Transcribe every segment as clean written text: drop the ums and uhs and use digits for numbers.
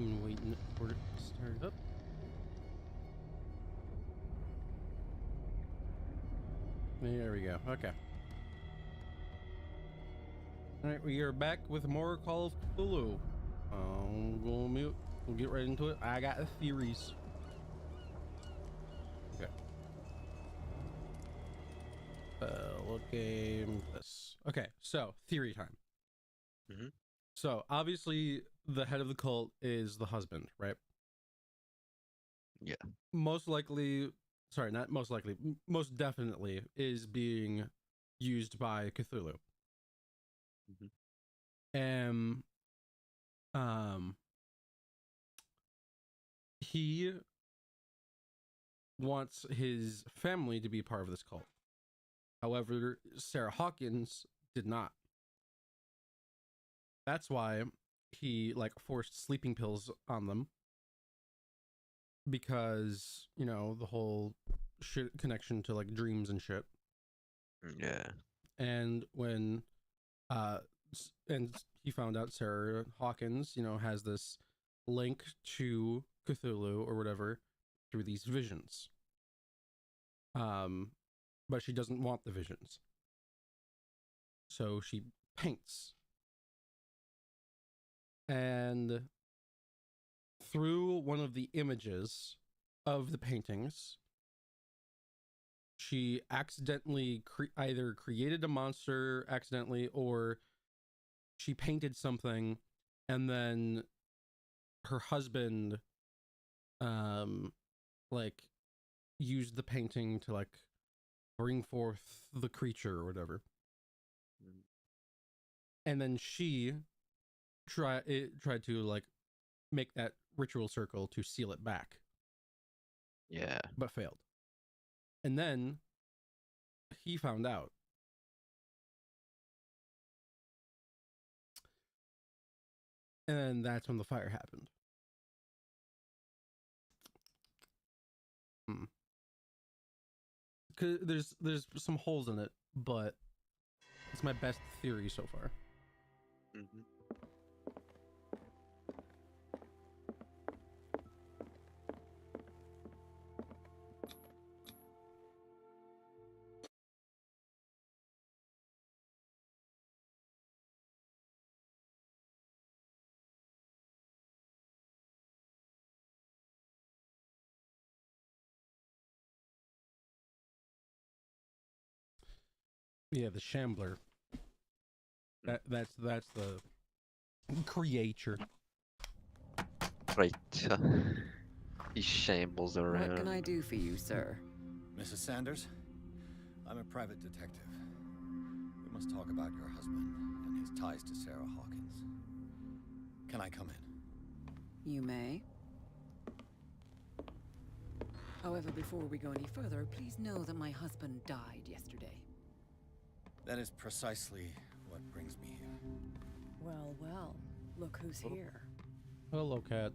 Waiting for it to start up. There we go. Okay. Alright, we are back with more Call of Cthulhu. We'll mute. We'll get right into it. I got theories. Okay. What game? This. Okay, so theory time. Mm-hmm. So obviously, the head of the cult is the husband, right? Yeah. Most likely, sorry, not most likely, most definitely is being used by Cthulhu. Mm-hmm. And he wants his family to be part of this cult. However, Sarah Hawkins did not. That's why he like forced sleeping pills on them, because you know the whole shit connection to like dreams and shit. Yeah. And when and he found out Sarah Hawkins, you know, has this link to Cthulhu or whatever through these visions. But she doesn't want the visions. So she paints. And through one of the images of the paintings, she accidentally either created a monster accidentally, or she painted something and then her husband like used the painting to like bring forth the creature or whatever. And then she tried to like make that ritual circle to seal it back. Yeah. But failed. And then he found out. And that's when the fire happened. Cause there's some holes in it, but it's my best theory so far. Mm-hmm. Yeah, the Shambler. That's the creature. Right. He shambles around. What can I do for you, sir? Mrs. Sanders, I'm a private detective. We must talk about your husband and his ties to Sarah Hawkins. Can I come in? You may. However, before we go any further, please know that my husband died yesterday. That is precisely what brings me here. Well, well, look who's here. Hello, cat.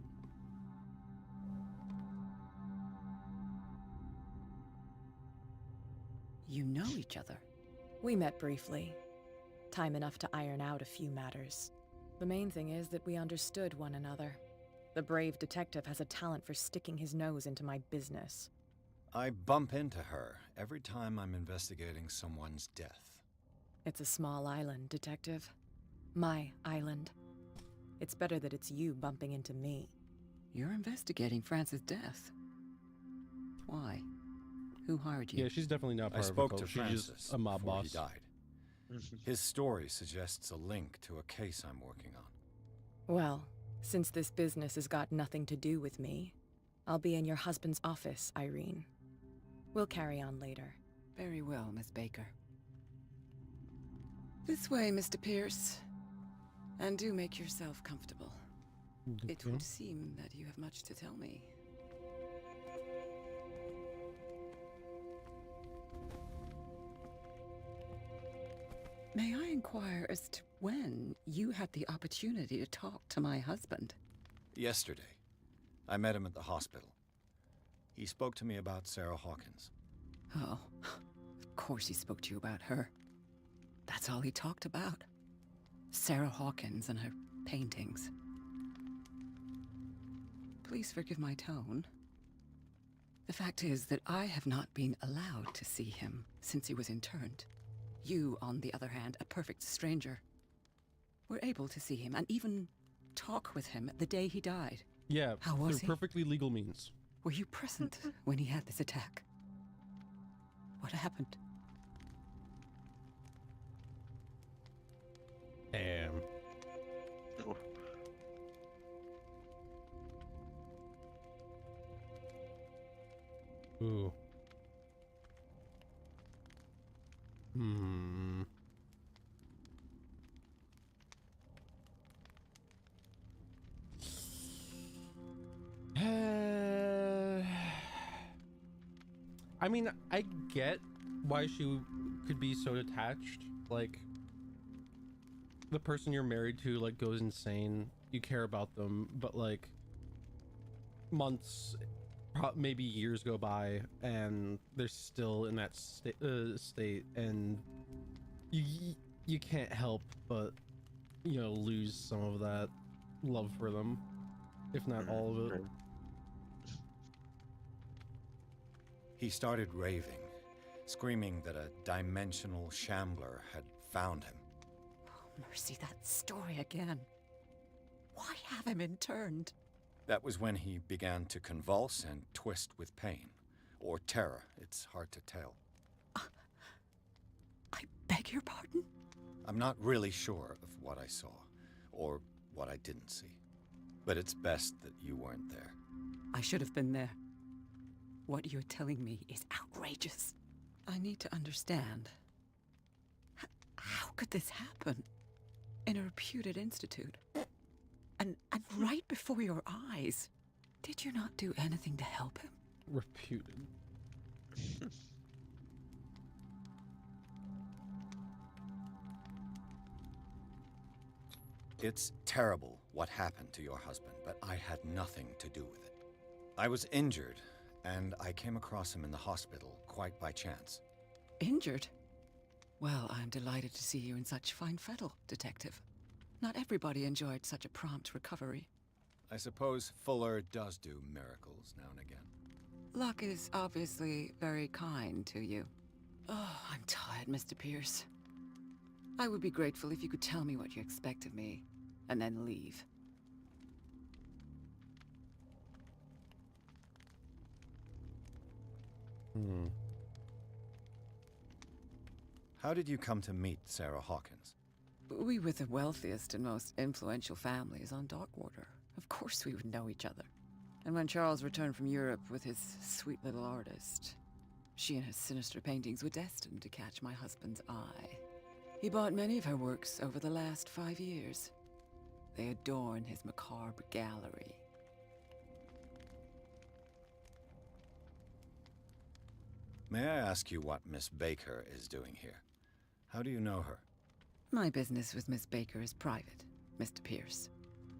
You know each other? We met briefly. Time enough to iron out a few matters. The main thing is that we understood one another. The brave detective has a talent for sticking his nose into my business. I bump into her every time I'm investigating someone's death. It's a small island, Detective. My island. It's better that it's you bumping into me. You're investigating Francis' death. Why? Who hired you? Yeah, she's definitely not I part spoke of to a cult. She's Francis just a mob before boss. he died. His story suggests a link to a case I'm working on. Well, since this business has got nothing to do with me, I'll be in your husband's office, Irene. We'll carry on later. Very well, Miss Baker. This way, Mr. Pierce. And do make yourself comfortable. It would seem that you have much to tell me. May I inquire as to when you had the opportunity to talk to my husband? Yesterday, I met him at the hospital. He spoke to me about Sarah Hawkins. Oh, of course he spoke to you about her. That's all he talked about. Sarah Hawkins and her paintings. Please forgive my tone. The fact is that I have not been allowed to see him since he was interned. You, on the other hand, a perfect stranger, were able to see him and even talk with him the day he died. Yeah, How was through he? perfectly legal means. Were you present when he had this attack? What happened? Damn. Oh, Ooh. Hmm. I mean, I get why she could be so detached. Like, the person you're married to, like, goes insane. You care about them, but, like, months, maybe years go by, and they're still in that state, and you can't help but, you know, lose some of that love for them, if not all of it. He started raving, screaming that a dimensional shambler had found him. Oh, mercy, that story again. Why have him interned? That was when he began to convulse and twist with pain. Or terror, it's hard to tell. I beg your pardon? I'm not really sure of what I saw, or what I didn't see. But it's best that you weren't there. I should have been there. What you're telling me is outrageous. I need to understand. How could this happen? In a reputed institute? And right before your eyes? Did you not do anything to help him? Reputed. It's terrible what happened to your husband, but I had nothing to do with it. I was injured, and I came across him in the hospital quite by chance. Injured? Well, I'm delighted to see you in such fine fettle, Detective. Not everybody enjoyed such a prompt recovery. I suppose Fuller does do miracles now and again. Luck is obviously very kind to you. Oh, I'm tired, Mr. Pierce. I would be grateful if you could tell me what you expect of me, and then leave. How did you come to meet Sarah Hawkins? We were the wealthiest and most influential families on Darkwater. Of course we would know each other. And when Charles returned from Europe with his sweet little artist, she and her sinister paintings were destined to catch my husband's eye. He bought many of her works over the last 5 years. They adorn his macabre gallery. May I ask you what Miss Baker is doing here? How do you know her? My business with Miss Baker is private, Mr. Pierce.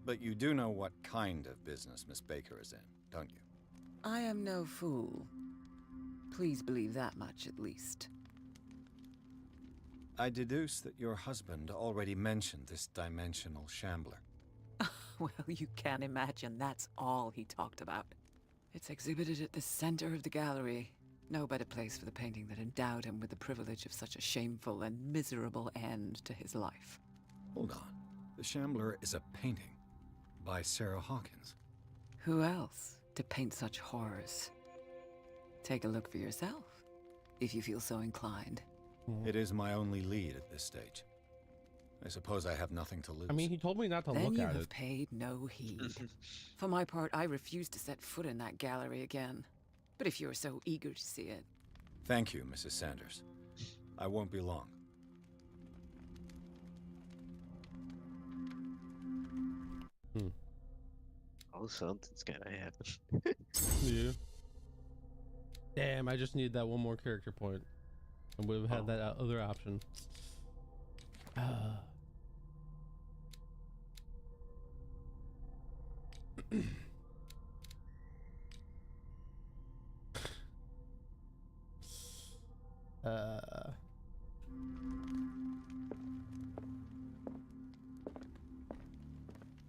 But you do know what kind of business Miss Baker is in, don't you? I am no fool. Please believe that much, at least. I deduce that your husband already mentioned this dimensional shambler. Well, you can imagine that's all he talked about. It's exhibited at the center of the gallery. No better place for the painting that endowed him with the privilege of such a shameful and miserable end to his life. Hold on. The shambler is a painting by Sarah Hawkins. Who else to paint such horrors? Take a look for yourself, if you feel so inclined. It is my only lead at this stage. I suppose I have nothing to lose. I mean, he told me not to Then look you at have it. paid no heed. For my part, I refuse to set foot in that gallery again. But if you're so eager to see it... Thank you, Mrs. Sanders. I won't be long. Oh, something's gonna happen. Yeah. Damn, I just need that one more character point. I would have had that other option.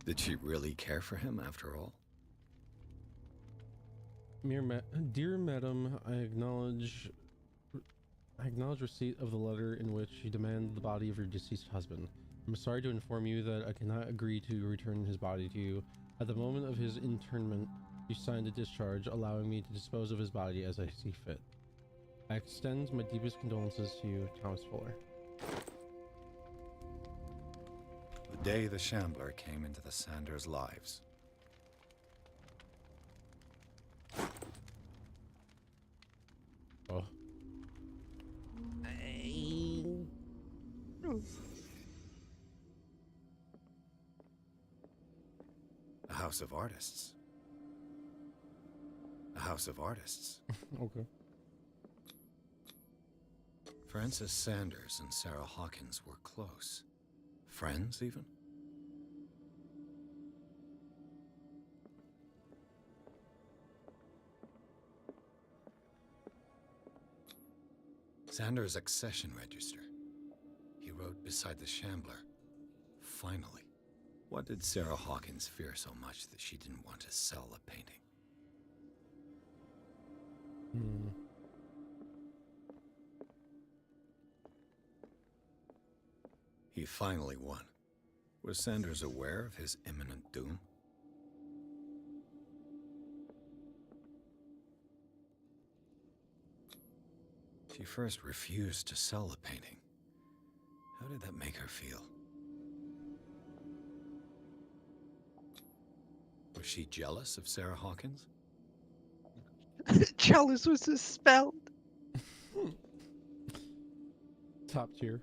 Did she really care for him after all? Dear Madam, I acknowledge receipt of the letter in which you demand the body of your deceased husband. I'm sorry to inform you that I cannot agree to return his body to you. At the moment of his internment, you signed a discharge allowing me to dispose of his body as I see fit. I extend my deepest condolences to you, Thomas Fuller. The day the Shambler came into the Sanders' lives. Oh. A house of artists. A house of artists. Okay. Francis Sanders and Sarah Hawkins were close. Friends, even? Sanders' accession register. He wrote beside the Shambler, "Finally." What did Sarah Hawkins fear so much that she didn't want to sell the painting? He finally won. Was Sanders aware of his imminent doom? She first refused to sell the painting. How did that make her feel? Was she jealous of Sarah Hawkins? Jealous was misspelled. Top tier.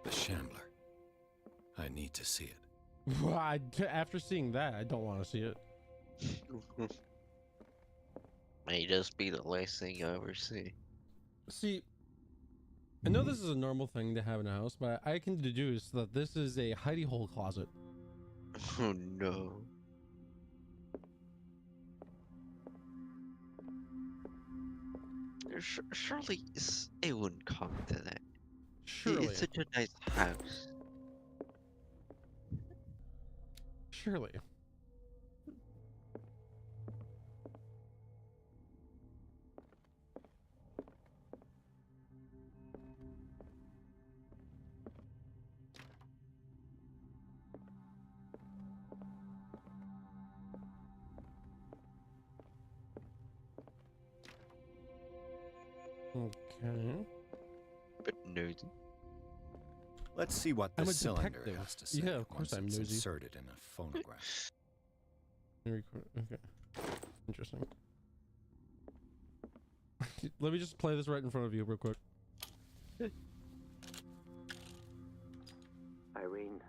The Shambler. I need to see it. After seeing that, I don't want to see it. May just be the last thing I ever see. See, I know this is a normal thing to have in a house, but I can deduce that this is a hidey hole closet. Oh no. Surely it wouldn't come to that. Surely. It's such a nice house. Surely. Okay. But nosy. Let's see what the I'm a cylinder detective. has to say. Yeah, of course once I'm it's nosy. inserted in a phonograph. Okay. Interesting. Let me just play this right in front of you real quick. Irene,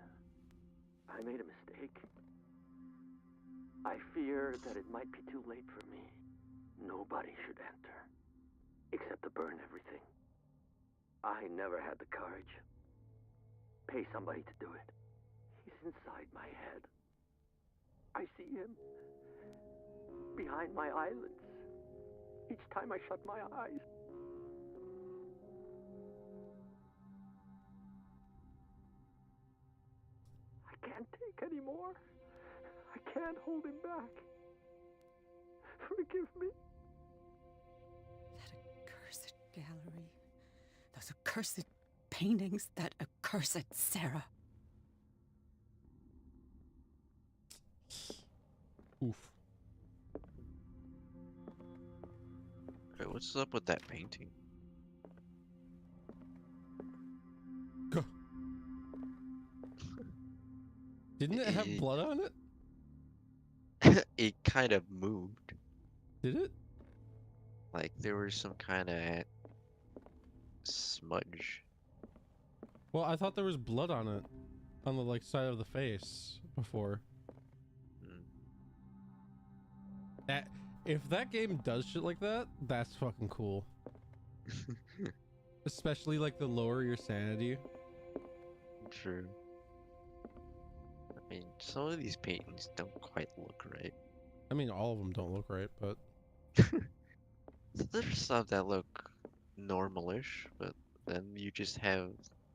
I made a mistake. I fear that it might be too late for me. Nobody should enter, except to burn everything. I never had the courage. Pay somebody to do it. He's inside my head. I see him behind my eyelids each time I shut my eyes. I can't take any more. I can't hold him back. Forgive me. That accursed gallery. Those accursed paintings. That accursed Sarah. Oof. Wait, what's up with that painting? Go. Didn't it have blood on it? It kind of moved. Did it? Like there was some kind of smudge. Well, I thought there was blood on it, on the like side of the face before. That if that game does shit like that, that's fucking cool. Especially like the lower your sanity. True. I mean, some of these paintings don't quite look right. I mean, all of them don't look right, but There's some that look normalish, but then you just have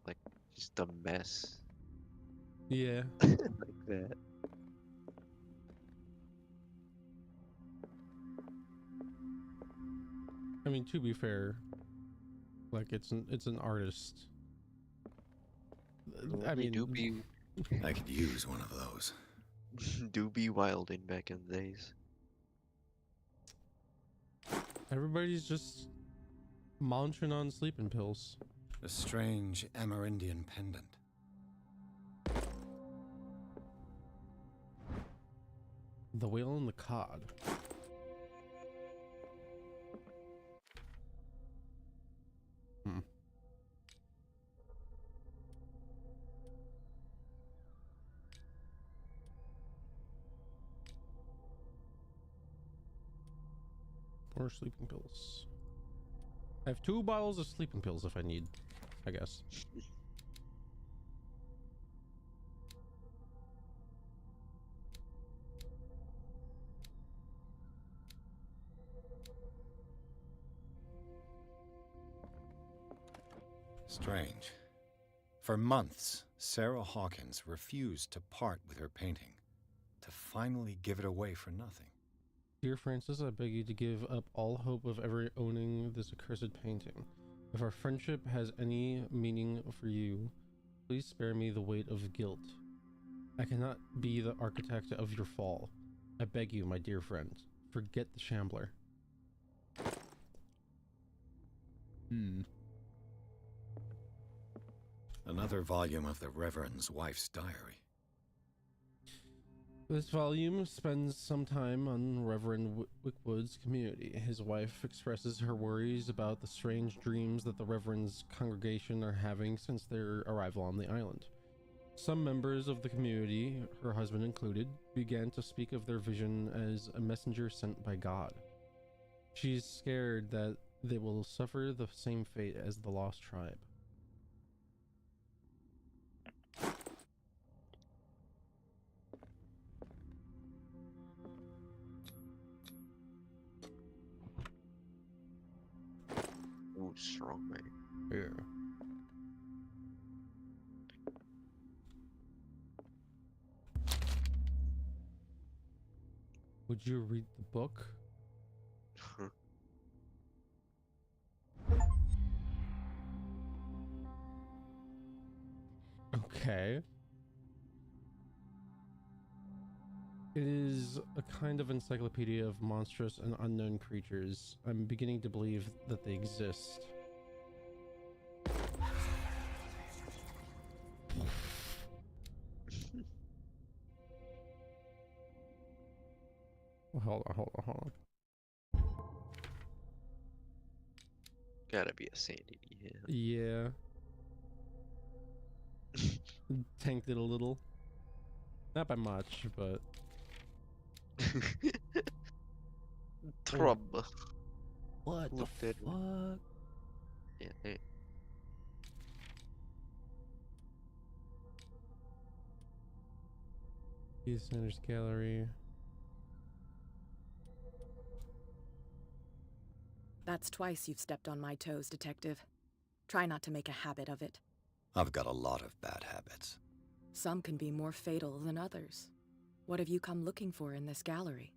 like just a mess yeah. like that. I mean, to be fair, like it's an artist. Well, I they do mean, be I could use one of those. do be wilding back in the days. everybody's just munching on sleeping pills. A strange Amerindian pendant. The whale and the cod. Hmm. More sleeping pills. I have 2 bottles of sleeping pills if I need, I guess. Strange. For months, Sarah Hawkins refused to part with her painting, to finally give it away for nothing. Dear Francis, I beg you to give up all hope of ever owning this accursed painting. If our friendship has any meaning for you, please spare me the weight of guilt. I cannot be the architect of your fall. I beg you, my dear friend, forget the Shambler. Another volume of the Reverend's wife's diary. This volume spends some time on Reverend Wickwood's community. His wife expresses her worries about the strange dreams that the Reverend's congregation are having since their arrival on the island. Some members of the community, her husband included, began to speak of their vision as a messenger sent by God. She's scared that they will suffer the same fate as the lost tribe. Ooh, strong man. Yeah. Would you read the book? Okay. It is a kind of encyclopedia of monstrous and unknown creatures. I'm beginning to believe that they exist. Hold on. Gotta be a sanity hit. Yeah. Tanked it a little. Not by much, but... Trub. What the Looked at me. fuck? Yeah, hey. Youth Center's Gallery. That's twice you've stepped on my toes, Detective. Try not to make a habit of it. I've got a lot of bad habits. Some can be more fatal than others. What have you come looking for in this gallery?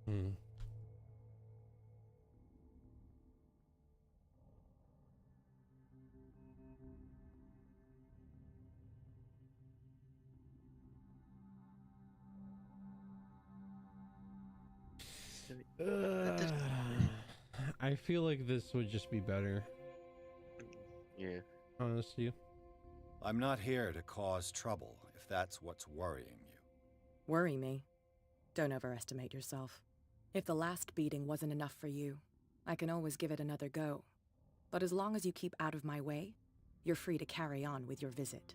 Hmm. I feel like this would just be better. Yeah. Honestly. I'm not here to cause trouble, if that's what's worrying you. Worry me? Don't overestimate yourself. If the last beating wasn't enough for you, I can always give it another go. But as long as you keep out of my way, you're free to carry on with your visit.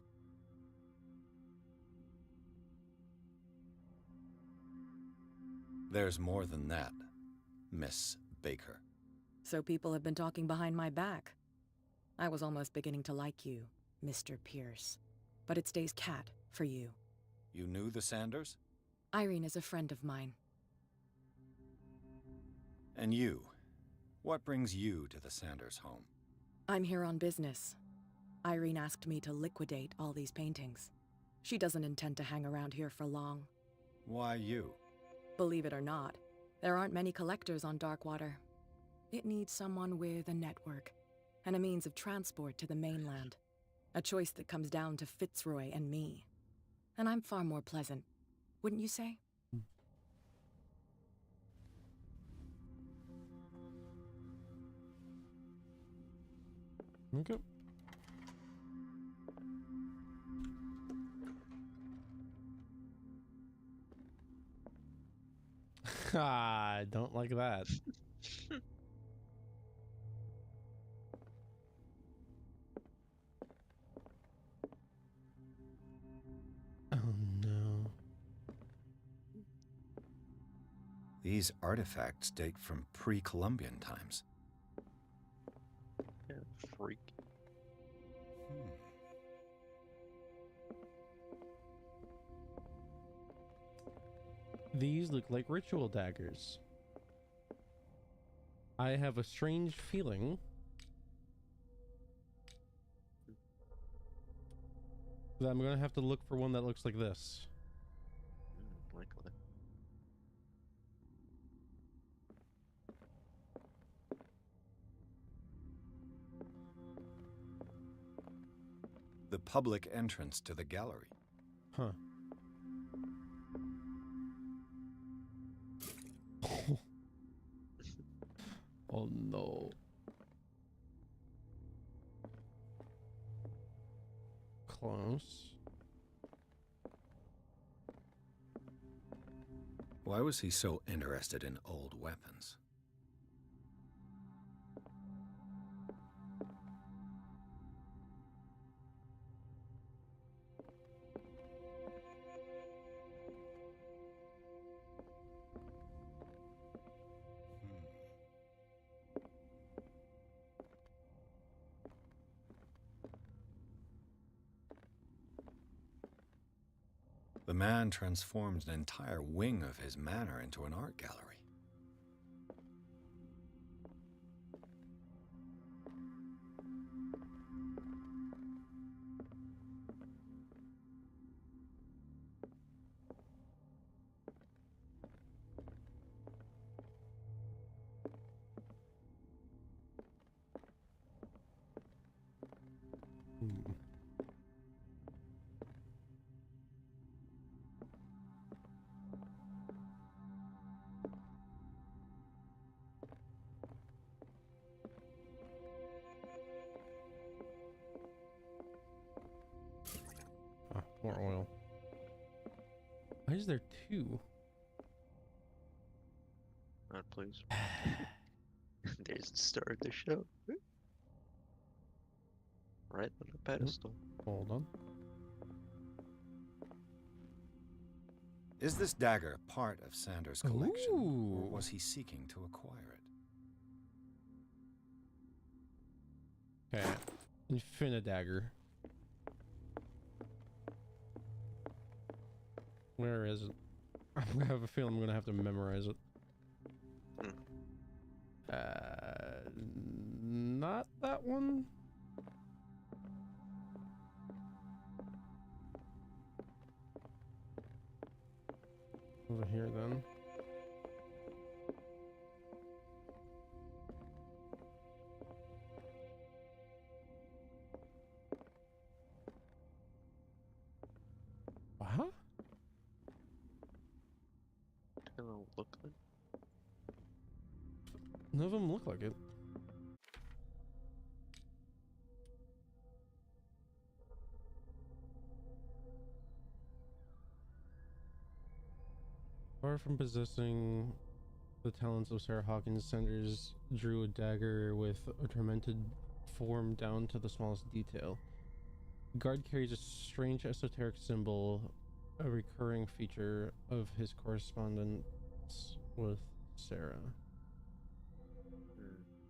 There's more than that, Miss Baker. So people have been talking behind my back. I was almost beginning to like you, Mr. Pierce. But it stays Cat for you. You knew the Sanders? Irene is a friend of mine. And you? What brings you to the Sanders home? I'm here on business. Irene asked me to liquidate all these paintings. She doesn't intend to hang around here for long. Why you? Believe it or not, there aren't many collectors on Darkwater. It needs someone with a network and a means of transport to the mainland. A choice that comes down to Fitzroy and me. And I'm far more pleasant, wouldn't you say? Okay. I don't like that. Oh no. These artifacts date from pre-Columbian times. Yeah, freak. These look like ritual daggers. I have a strange feeling that I'm gonna have to look for one that looks like this. Likely. The public entrance to the gallery. Huh. Oh no. Close. Why was he so interested in old weapons? The man transformed an entire wing of his manor into an art gallery. Hmm. Ah, more oil. Why is there two? Not please. There's the start of the show. Right on the pedestal. Hold on. Is this dagger part of Sanders' collection, or Ooh. was he seeking to acquire it? Okay. Infinidagger. Where is it? I have a feeling I'm gonna have to memorize it. Not that one. Over here then. Huh? Gonna look like. None of them look like it. Far from possessing the talents of Sarah Hawkins, Sanders drew a dagger with a tormented form down to the smallest detail. The guard carries a strange esoteric symbol, a recurring feature of his correspondence with Sarah.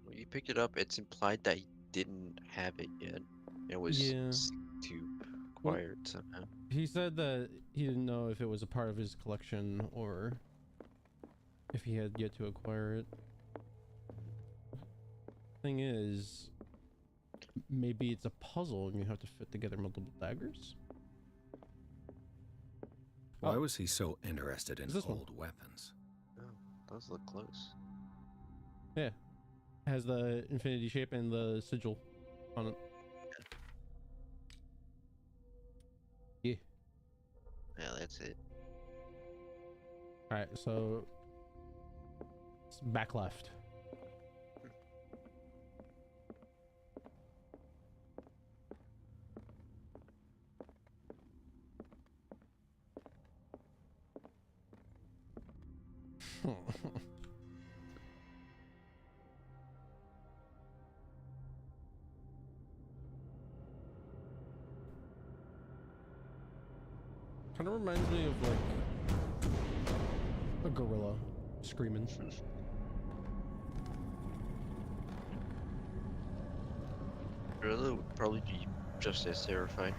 When you picked it up, it's implied that he didn't have it yet. It was Yeah. to Well, acquire it somehow. he said that he didn't know if it was a part of his collection or if he had yet to acquire it. Thing is, maybe it's a puzzle and you have to fit together multiple daggers? Why Oh. was he so interested in Is this one? old weapons? Oh, those look close. Yeah. Has the infinity shape and the sigil on it. Yeah. Yeah, that's it. Alright, so it's back left. Kind of reminds me of like a gorilla screaming. Gorilla would probably be just as terrifying.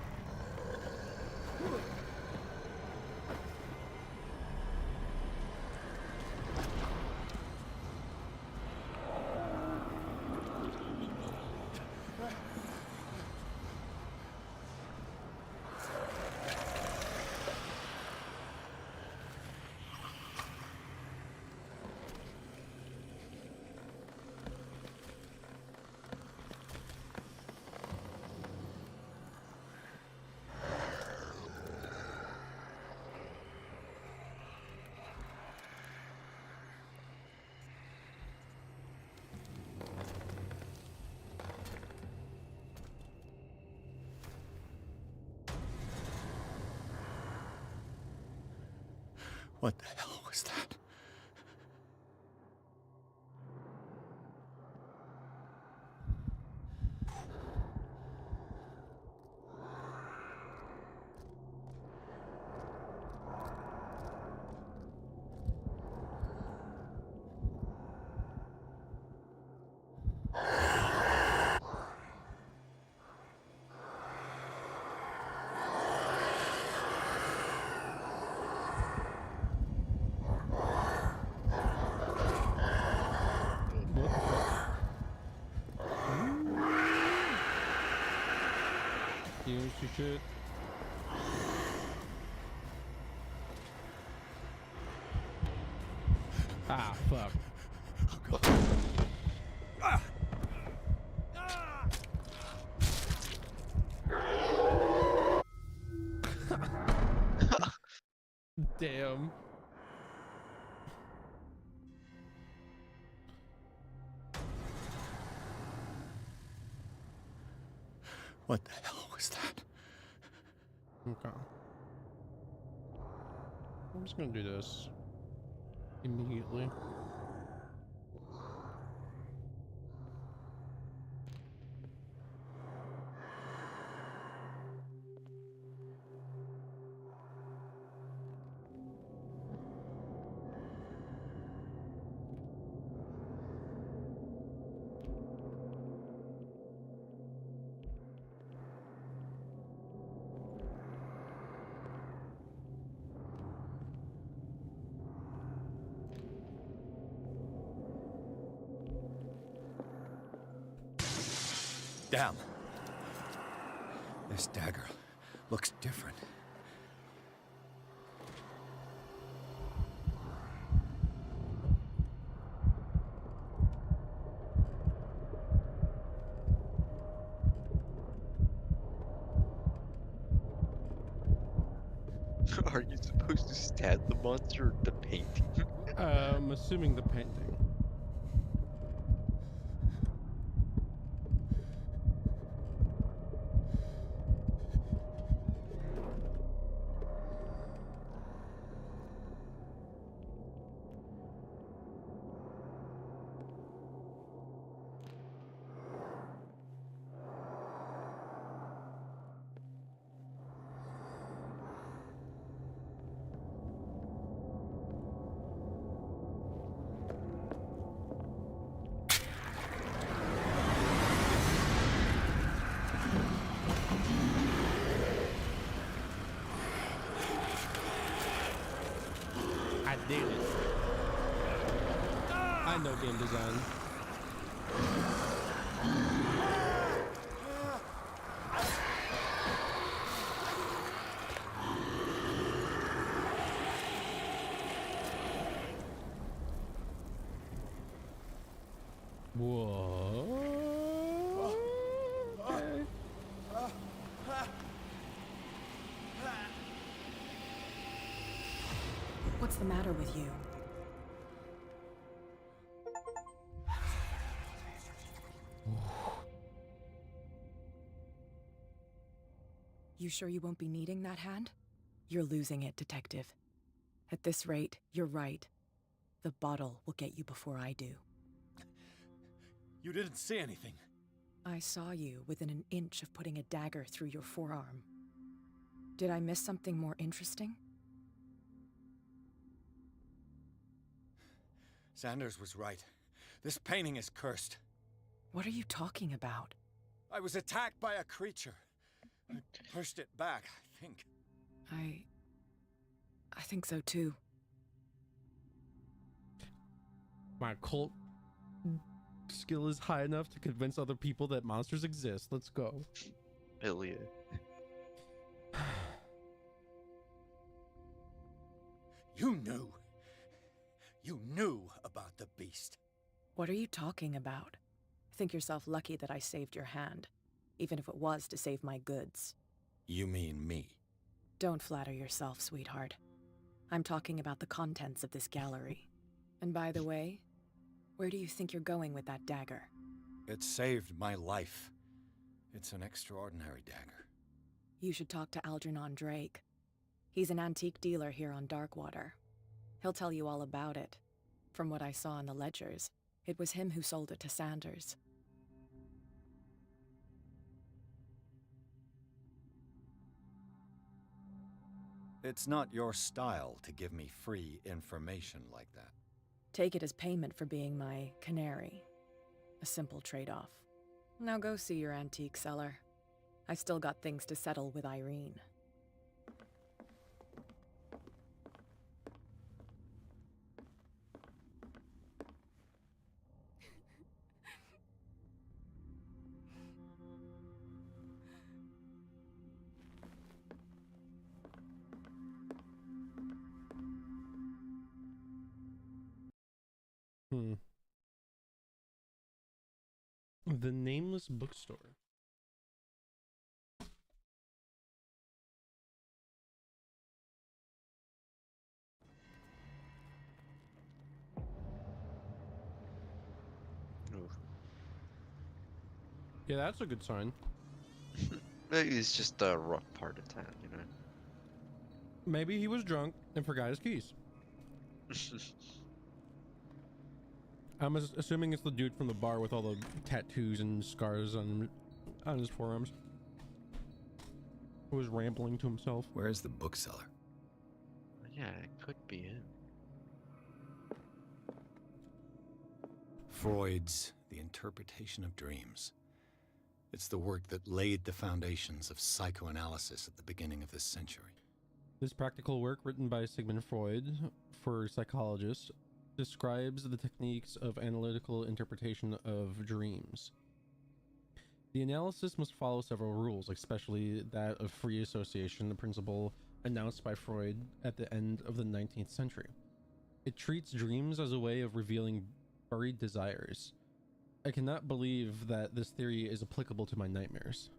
What the hell was that? What the fuck? You see shit? Ah, fuck. Damn. What the hell was that? Okay. I'm just gonna do this immediately. Damn. This dagger looks different. Are you supposed to stab the monster or the painting? I'm assuming the painting. did it. I know game design. Whoa. Okay. What's the matter with you? You sure you won't be needing that hand? You're losing it, Detective. At this rate, you're right. The bottle will get you before I do. You didn't see anything. I saw you within an inch of putting a dagger through your forearm. Did I miss something more interesting? Sanders was right. This painting is cursed. What are you talking about? I was attacked by a creature. I pushed it back, I think. I think so too. My occult skill is high enough to convince other people that monsters exist. Let's go. Hell yeah. You knew. You knew about the beast. What are you talking about? Think yourself lucky that I saved your hand, even if it was to save my goods. You mean me? Don't flatter yourself, sweetheart. I'm talking about the contents of this gallery. And by the way, where do you think you're going with that dagger? It saved my life. It's an extraordinary dagger. You should talk to Algernon Drake. He's an antique dealer here on Darkwater. He'll tell you all about it. From what I saw in the ledgers, it was him who sold it to Sanders. It's not your style to give me free information like that. Take it as payment for being my canary. A simple trade-off. Now go see your antique seller. I still got things to settle with Irene. The Nameless Bookstore. Oof. Yeah, that's a good sign. Maybe it's just a rough part of town, you know? Maybe he was drunk and forgot his keys. I'm assuming it's the dude from the bar with all the tattoos and scars on his forearms, who was rambling to himself. Where's the bookseller? Yeah, it could be him. Freud's The Interpretation of Dreams. It's the work that laid the foundations of psychoanalysis at the beginning of this century. This practical work, written by Sigmund Freud for psychologists, describes the techniques of analytical interpretation of dreams. The analysis must follow several rules, especially that of free association, the principle announced by Freud at the end of the 19th century. It treats dreams as a way of revealing buried desires. I cannot believe that this theory is applicable to my nightmares.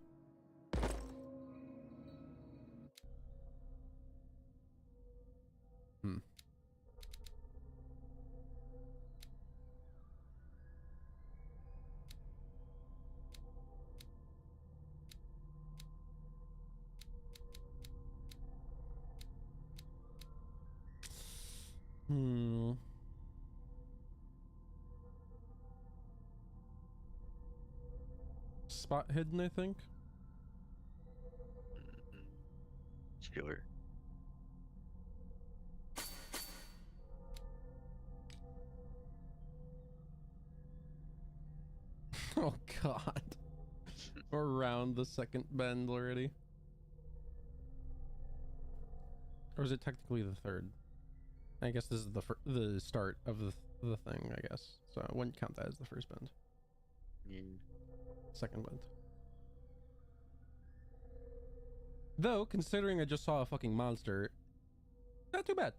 Spot hidden, I think. Sure. Oh god. We're around the second bend already. Or is it technically the third? I guess this is the start of the thing, I guess. So I wouldn't count that as the first bend. Mm. Second bend. Though, considering I just saw a fucking monster, not too bad.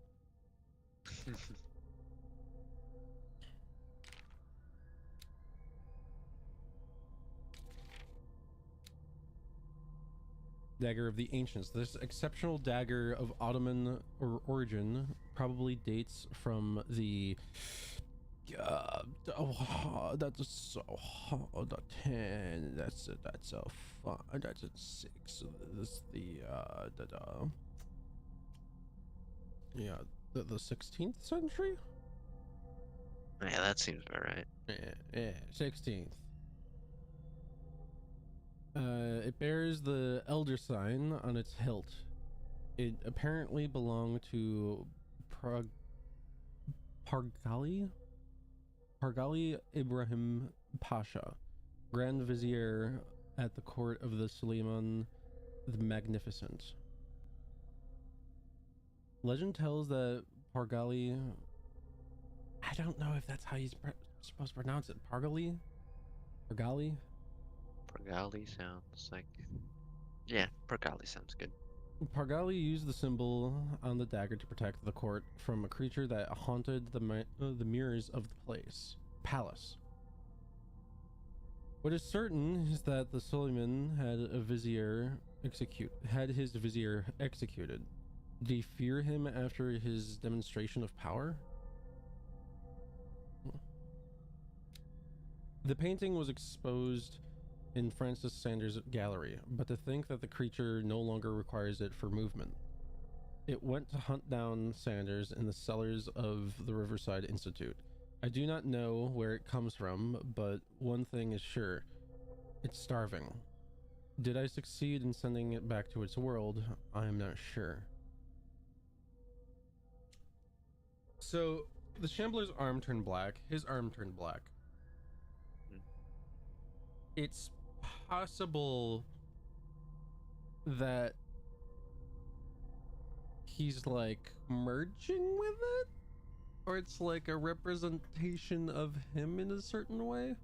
Dagger of the Ancients. This exceptional dagger of Ottoman origin probably dates from the that's so hard. 10. That's a 5. That's a 6. This the yeah, the 16th century. Yeah, that seems about right. Yeah, 16th. It bears the elder sign on its hilt. It apparently belonged to Pargali Ibrahim Pasha, Grand Vizier at the court of the Suleiman the Magnificent. Legend tells that Pargali, I don't know if that's how you're supposed to pronounce it. Pargali? Pergali sounds like... Yeah, Pergali sounds good. Pargali used the symbol on the dagger to protect the court from a creature that haunted the mirrors of the palace. What is certain is that the Suleiman had his vizier executed. Did he fear him after his demonstration of power? The painting was exposed in Francis Sanders' gallery, but to think that the creature no longer requires it for movement. It went to hunt down Sanders in the cellars of the Riverside Institute. I do not know where it comes from, but one thing is sure. It's starving. Did I succeed in sending it back to its world? I am not sure. So, the Shambler's arm turned black. His arm turned black. It's possible that he's like merging with it, or it's like a representation of him in a certain way,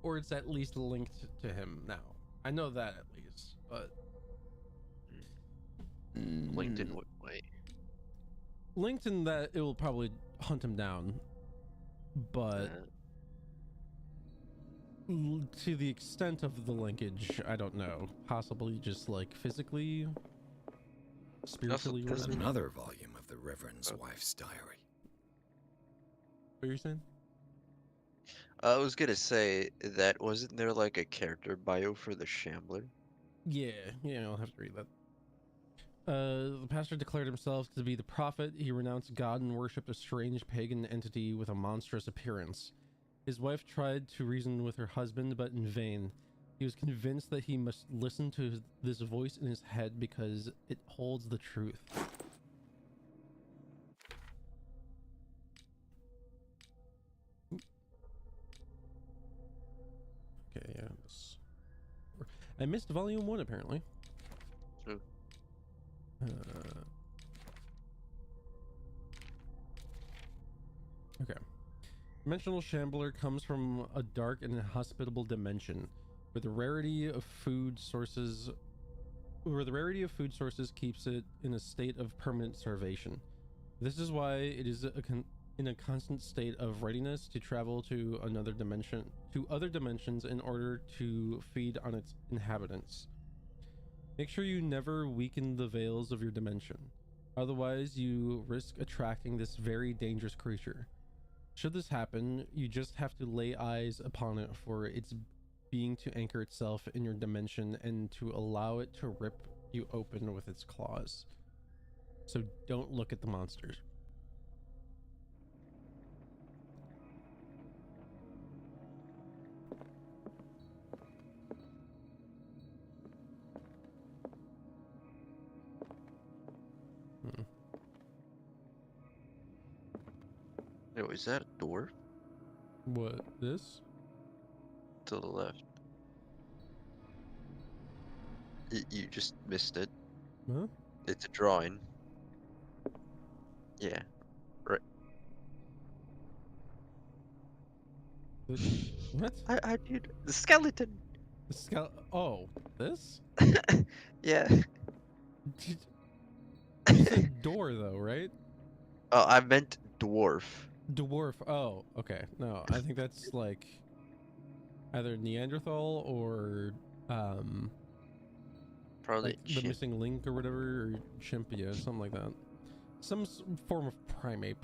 or it's at least linked to him now. I know that at least, but Linked in what way? linked in that it will probably hunt him down, but to the extent of the linkage, I don't know. Possibly just like physically, spiritually. Also, doesn't- Another volume of the Reverend's wife's diary. What are you saying? I was gonna say that wasn't there like a character bio for the Shambler? Yeah, I'll have to read that. The pastor declared himself to be the prophet. He renounced God and worshipped a strange pagan entity with a monstrous appearance. His wife tried to reason with her husband, but in vain. He was convinced that he must listen to this voice in his head because it holds the truth. Okay, yeah. I missed volume 1 apparently. True. Okay. Dimensional Shambler comes from a dark and inhospitable dimension where the rarity of food sources keeps it in a state of permanent starvation. This is why it is in a constant state of readiness to travel to other dimensions in order to feed on its inhabitants. Make sure you never weaken the veils of your dimension. Otherwise, you risk attracting this very dangerous creature. Should this happen, you just have to lay eyes upon it for its being to anchor itself in your dimension and to allow it to rip you open with its claws. So don't look at the monsters. Oh, is that a door? What, this? To the left. You just missed it. Huh? It's a drawing. Yeah. Right. What? I did the skeleton. Oh, this? Yeah. You said door though, right? Oh, I meant dwarf. Dwarf. Oh, okay. No, I think that's like either Neanderthal or Probably like the chimp. missing link or whatever, or chimp, yeah, something like that. Some form of primate.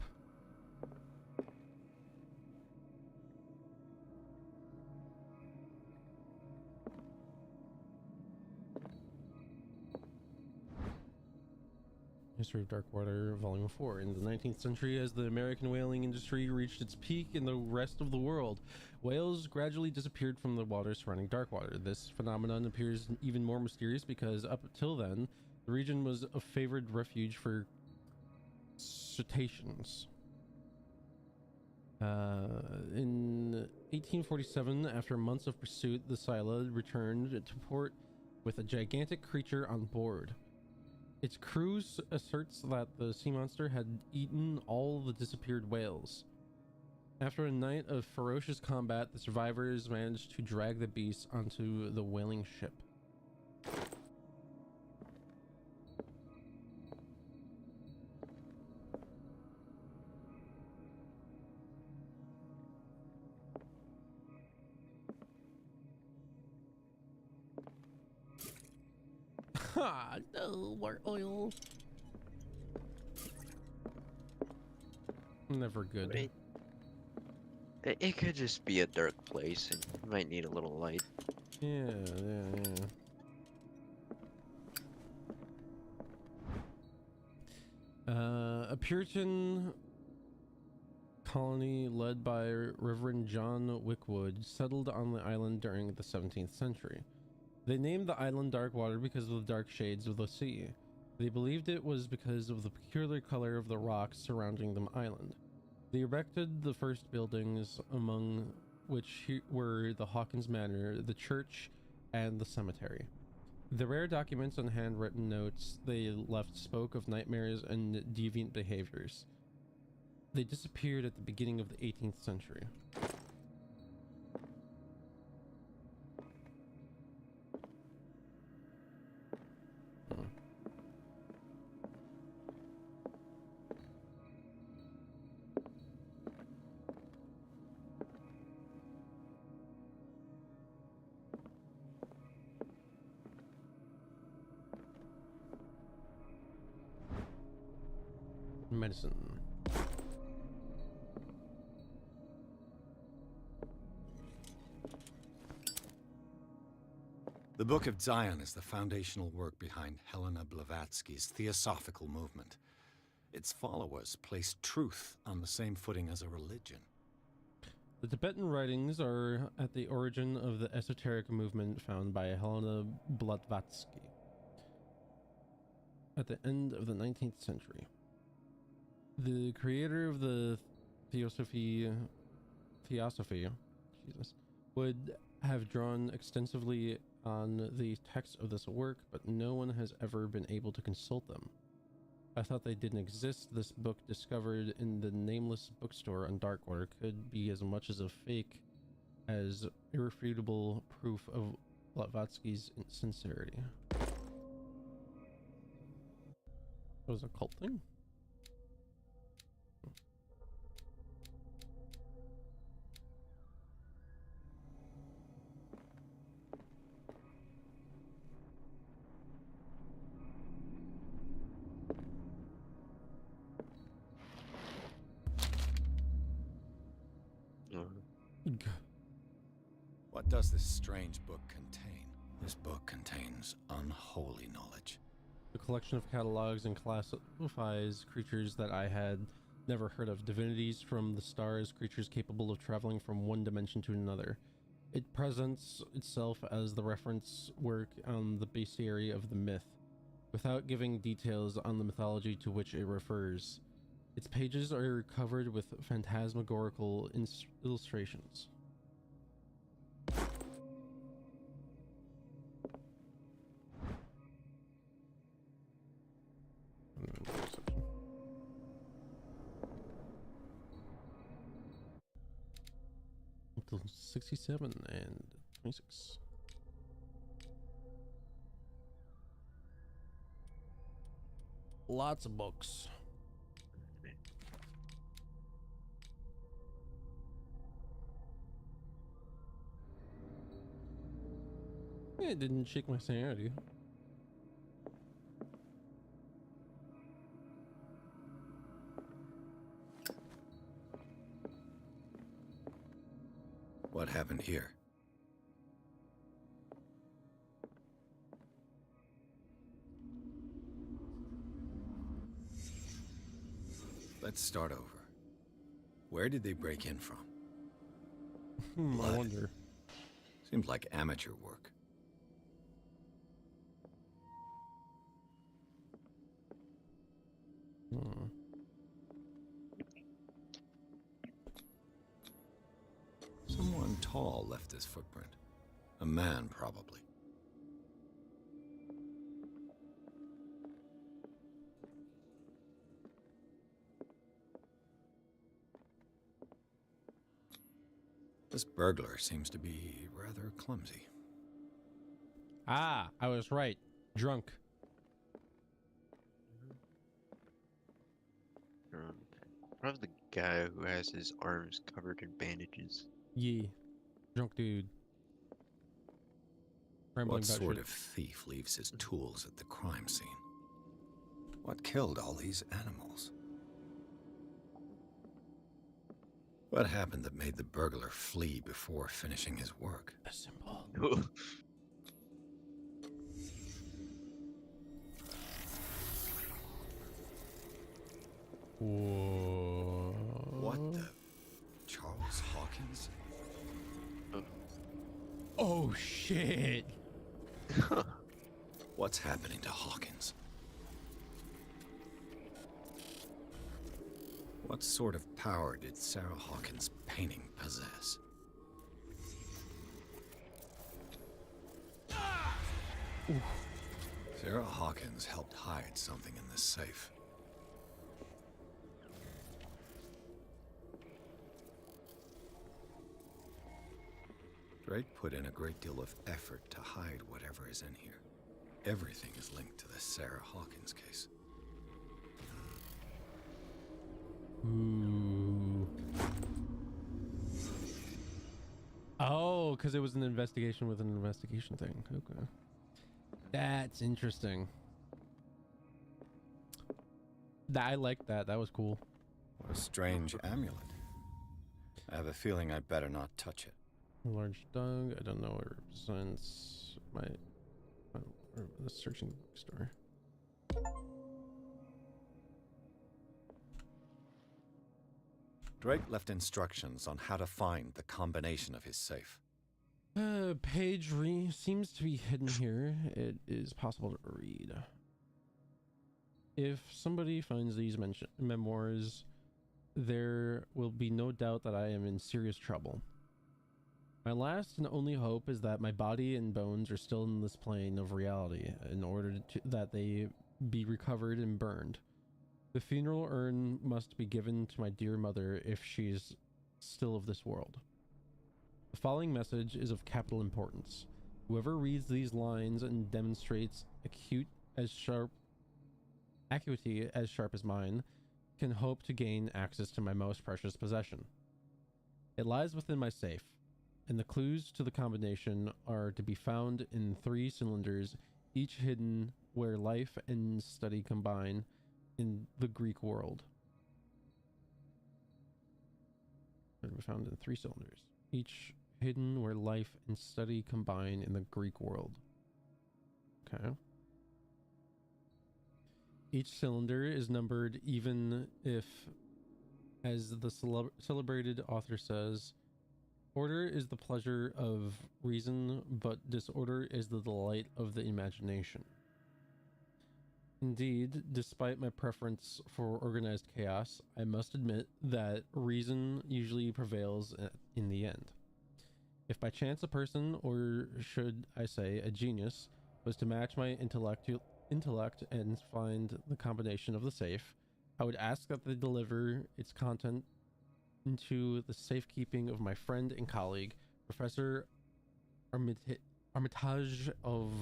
History of Darkwater, Volume 4. In the 19th century, as the American whaling industry reached its peak in the rest of the world, whales gradually disappeared from the water surrounding Darkwater. This phenomenon appears even more mysterious because up till then, the region was a favored refuge for cetaceans. In 1847, after months of pursuit, the Scylla returned to port with a gigantic creature on board. Its crew asserts that the sea monster had eaten all the disappeared whales. After a night of ferocious combat, the survivors managed to drag the beast onto the whaling ship. Ha! No more oil. Never good. Wait. It could just be a dark place, and you might need a little light. Yeah. A Puritan colony led by Reverend John Wickwood settled on the island during the 17th century. They named the island Darkwater because of the dark shades of the sea. They believed it was because of the peculiar color of the rocks surrounding the island. They erected the first buildings, among which were the Hawkins Manor, the church, and the cemetery. The rare documents and handwritten notes they left spoke of nightmares and deviant behaviors. They disappeared at the beginning of the 18th century. Medicine. The Book of Zion is the foundational work behind Helena Blavatsky's Theosophical movement. Its followers place truth on the same footing as a religion. The Tibetan writings are at the origin of the esoteric movement found by Helena Blavatsky at the end of the 19th century. The creator of the Theosophy, Jesus, would have drawn extensively on the text of this work, but no one has ever been able to consult them. I thought they didn't exist. This book, discovered in the nameless bookstore on Darkwater, could be as much as a fake as irrefutable proof of Blavatsky's sincerity. That was a cult thing? What does this strange book contain? This book contains unholy knowledge. The collection of catalogs and classifies creatures that I had never heard of. Divinities from the stars, creatures capable of traveling from one dimension to another. It presents itself as the reference work on the bestiary of the myth, without giving details on the mythology to which it refers. Its pages are covered with phantasmagorical illustrations. till 67 and 26. Lots of books. It didn't shake my sanity. What happened here? Let's start over. Where did they break in from? I Blood. wonder. Seems like amateur work. Hmm. Someone tall left this footprint. A man, probably. This burglar seems to be rather clumsy. Ah, I was right. Drunk. Probably the guy who has his arms covered in bandages. Yeah. Drunk dude. Rambling What about sort shit. of thief leaves his tools at the crime scene? What killed all these animals? What happened that made the burglar flee before finishing his work? A symbol. Whoa. What the? Charles Hawkins? Oh shit. What's happening to Hawkins? What sort of power did Sarah Hawkins' painting possess? Sarah Hawkins helped hide something in this safe. Drake put in a great deal of effort to hide whatever is in here. Everything is linked to the Sarah Hawkins case. Ooh. Oh, because it was an investigation with an investigation thing. Okay. That's interesting. I like that. That was cool. What a strange amulet. I have a feeling I better not touch it. Large dog. I don't know what it represents. The searching bookstore. Drake left instructions on how to find the combination of his safe. Page seems to be hidden here. It is possible to read. If somebody finds these memoirs, there will be no doubt that I am in serious trouble. My last and only hope is that my body and bones are still in this plane of reality in order that they be recovered and burned. The funeral urn must be given to my dear mother if she is still of this world. The following message is of capital importance. Whoever reads these lines and demonstrates acuity as sharp as mine can hope to gain access to my most precious possession. It lies within my safe, and the clues to the combination are to be found in 3 cylinders, each hidden where life and study combine in the Greek world. They're to be found in 3 cylinders, each hidden where life and study combine in the Greek world. Okay. Each cylinder is numbered even if, as the celebrated author says, order is the pleasure of reason, but disorder is the delight of the imagination. Indeed, despite my preference for organized chaos, I must admit that reason usually prevails in the end. If by chance a person, or should I say a genius, was to match my intellect and find the combination of the safe, I would ask that they deliver its content into the safekeeping of my friend and colleague, Professor Armitage of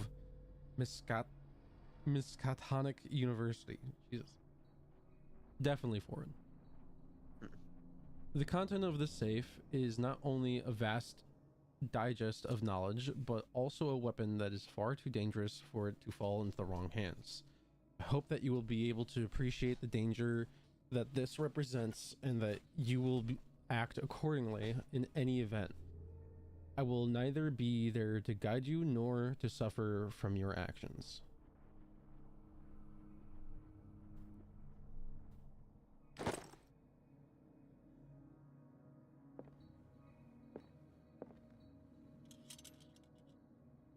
Miskatonic University. Jesus. Definitely foreign. The content of this safe is not only a vast digest of knowledge, but also a weapon that is far too dangerous for it to fall into the wrong hands. I hope that you will be able to appreciate the danger that this represents and that you will act accordingly in any event. I will neither be there to guide you nor to suffer from your actions.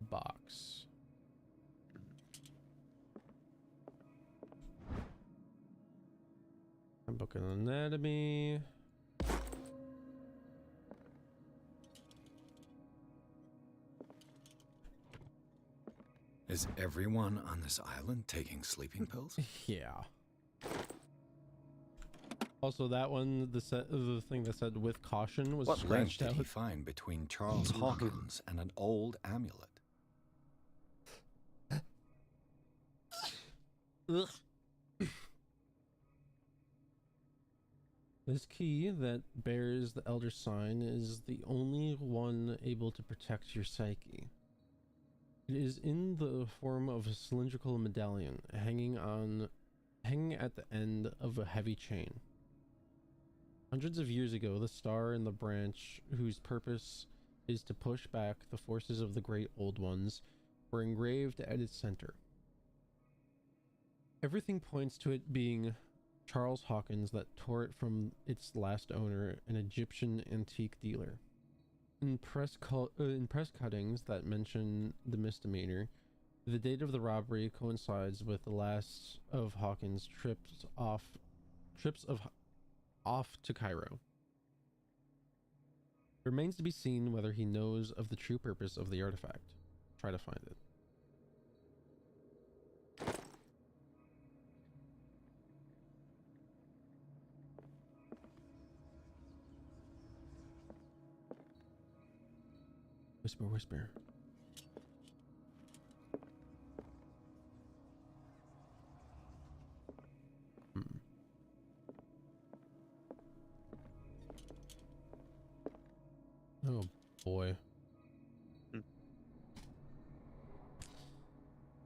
Box. Book of anatomy. Is everyone on this island taking sleeping pills? Yeah. Also, that one, the thing that said with caution was What link scratched did out. he find between Charles Hawkins and an old amulet? Ugh. This key that bears the Elder Sign is the only one able to protect your psyche. It is in the form of a cylindrical medallion hanging at the end of a heavy chain. Hundreds of years ago, the star and the branch, whose purpose is to push back the forces of the Great Old Ones, were engraved at its center. Everything points to it being Charles Hawkins that tore it from its last owner, an Egyptian antique dealer. In press cuttings that mention the misdemeanor, the date of the robbery coincides with the last of Hawkins' trips off to Cairo. It remains to be seen whether he knows of the true purpose of the artifact. Try to find it. Whisper, whisper. Oh boy.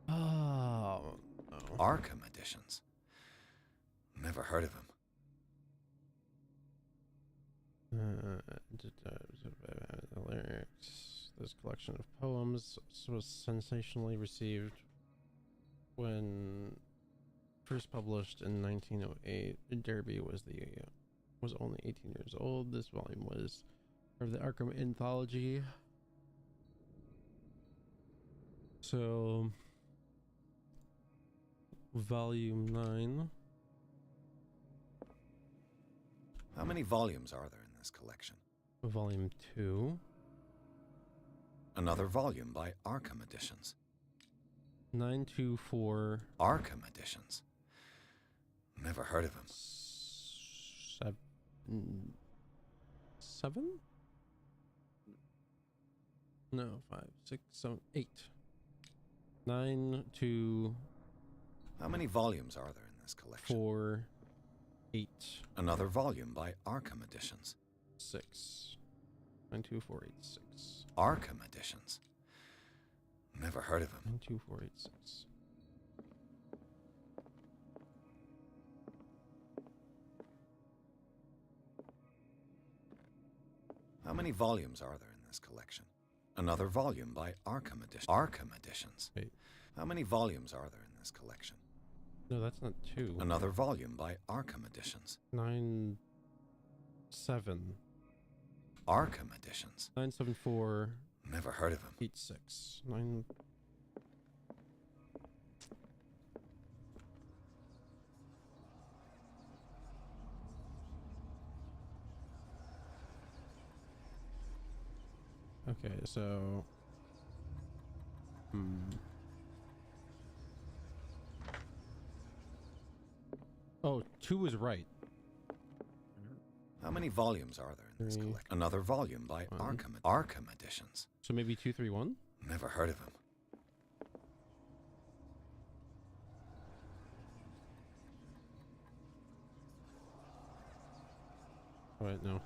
Oh. Arkham editions. Never heard of him. Lyrics. This collection of poems was sensationally received when first published in 1908. Derby was only 18 years old. This volume was of the Arkham Anthology. So, volume 9. How many volumes are there in this collection? Volume 2. Another volume by Arkham Editions. 924. Arkham Editions. Never heard of him. 7? No, 5, 6, 7, 8. 9 to How many volumes are there in this collection? 4, 8, Another volume by Arkham Editions. 6. 9, 2, 4, 8, 6. Arkham Editions. Never heard of him. 9, 2, 4, 8, 6. How many volumes are there in this collection? Another volume by Arkham Editions. Arkham Editions. Wait. How many volumes are there in this collection? No, that's not 2. Another volume by Arkham Editions. 9, 7. Arkham Editions. 9, 7, 4, Never heard of him. 8, 6. 9. Okay, so oh, 2 is right. How many volumes are there in this Three. collection? Another volume by One. Arkham Editions. So maybe 231. Never heard of him. Oh wait, no.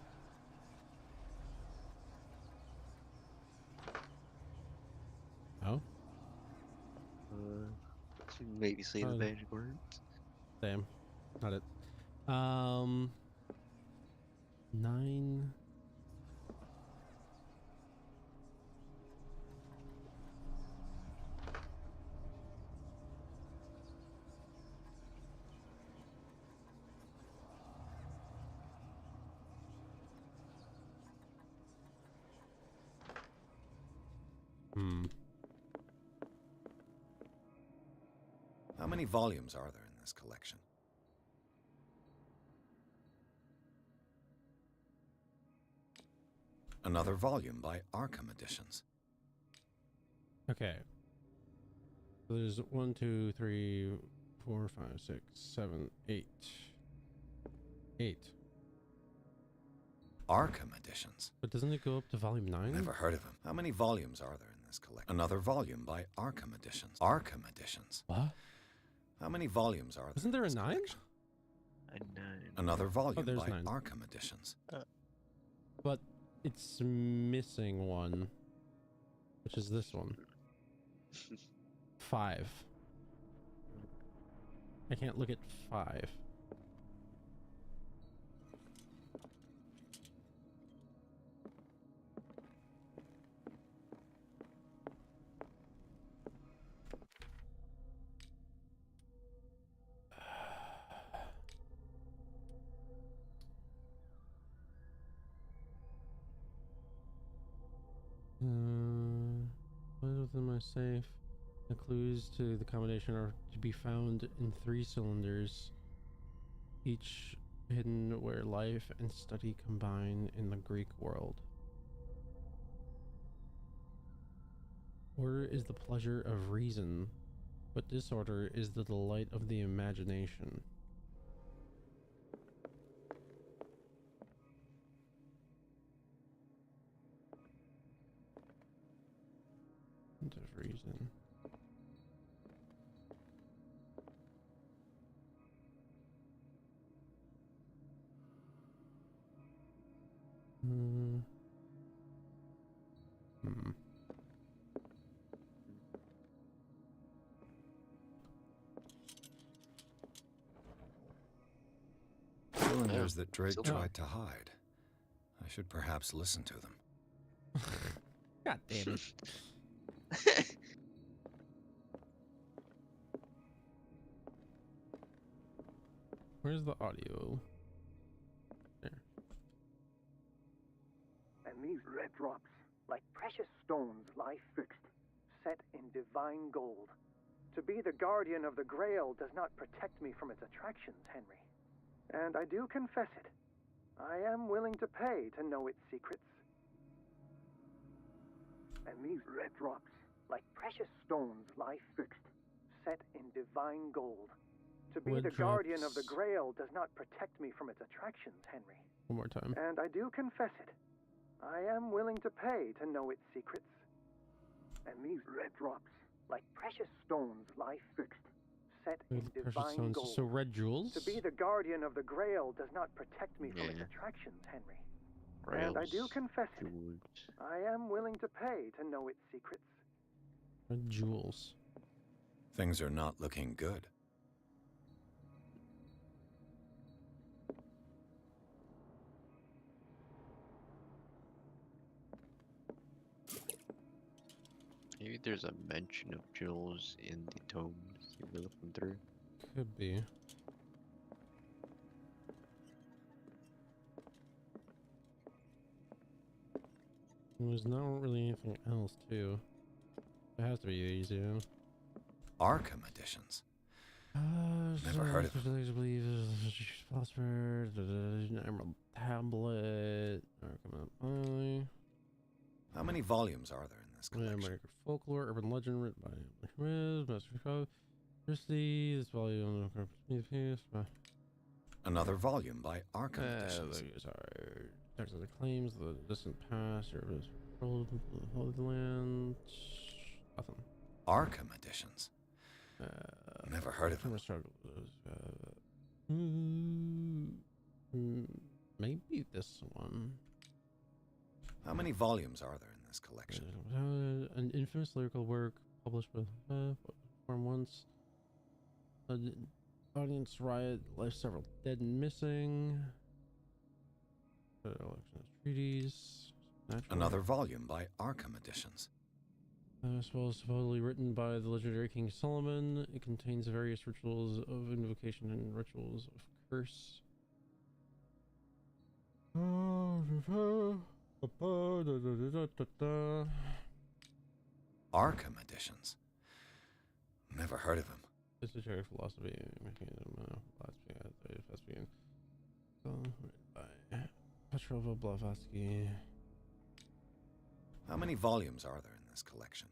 Oh, Maybe say the Oh. magic words. damn, not it. 9. How many volumes are there in this collection? Another volume by Arkham Editions. Okay. So there's 1, 2, 3, 4, 5, 6, 7, 8. 8. Arkham Editions. But doesn't it go up to volume 9? Never heard of him. How many volumes are there in this collection? Another volume by Arkham Editions. Arkham Editions. What? How many volumes are there? Isn't there in a this 9? collection? A 9. Another volume there's by 9. Arkham Editions. But it's missing one, which is this one. 5. I can't look at 5. What is within my safe? The clues to the combination are to be found in 3 cylinders, each hidden where life and study combine in the Greek world. Order is the pleasure of reason, but disorder is the delight of the imagination. Of reason. Hmm. Cylinders that Drake Still tried to hide. I should perhaps listen to them. God damn it. Where's the audio? There. And these red drops, like precious stones, lie fixed, set in divine gold. To be the guardian of the Grail does not protect me from its attractions, Henry. And I do confess it. I am willing to pay to know its secrets. And these red drops, like precious stones, lie fixed, set in divine gold. To be Red the guardian of the drops. Grail does not protect me from its attractions, Henry. One more time. And I do confess it. I am willing to pay to know its secrets. And these red drops, like precious stones, lie fixed, set in With precious divine stones. gold. So red jewels? To be the guardian of the Grail does not protect me from its Yeah. attractions, Henry. And I do Rails, confess it. George. I am willing to pay to know its secrets. Red jewels. Things are not looking good. Maybe there's a mention of jewels in the tomes you're looking through. Could be. There's not really anything else, too. It has to be these, yeah. Arkham Editions. Never heard of Phosphor, Emerald Tablet, How many volumes are there in this collection? American Folklore, Urban Legend, written by Riz, Master Code, Christie, this volume, Another volume by Arkham Editions. Sorry. There's the claims, the distant past, service, Holy Land. Nothing. Arkham Editions. Never heard of them. Maybe this one. How many volumes are there in this collection? An infamous lyrical work published with form once. Audience riot, life several dead and missing. Election of treaties. Another volume by Arkham Editions. As well as supposedly written by the legendary King Solomon. It contains various rituals of invocation and rituals of curse. Arkham Editions. Never heard of him. Esoteric philosophy, by Petrova Blavatsky. How many volumes are there in this collection?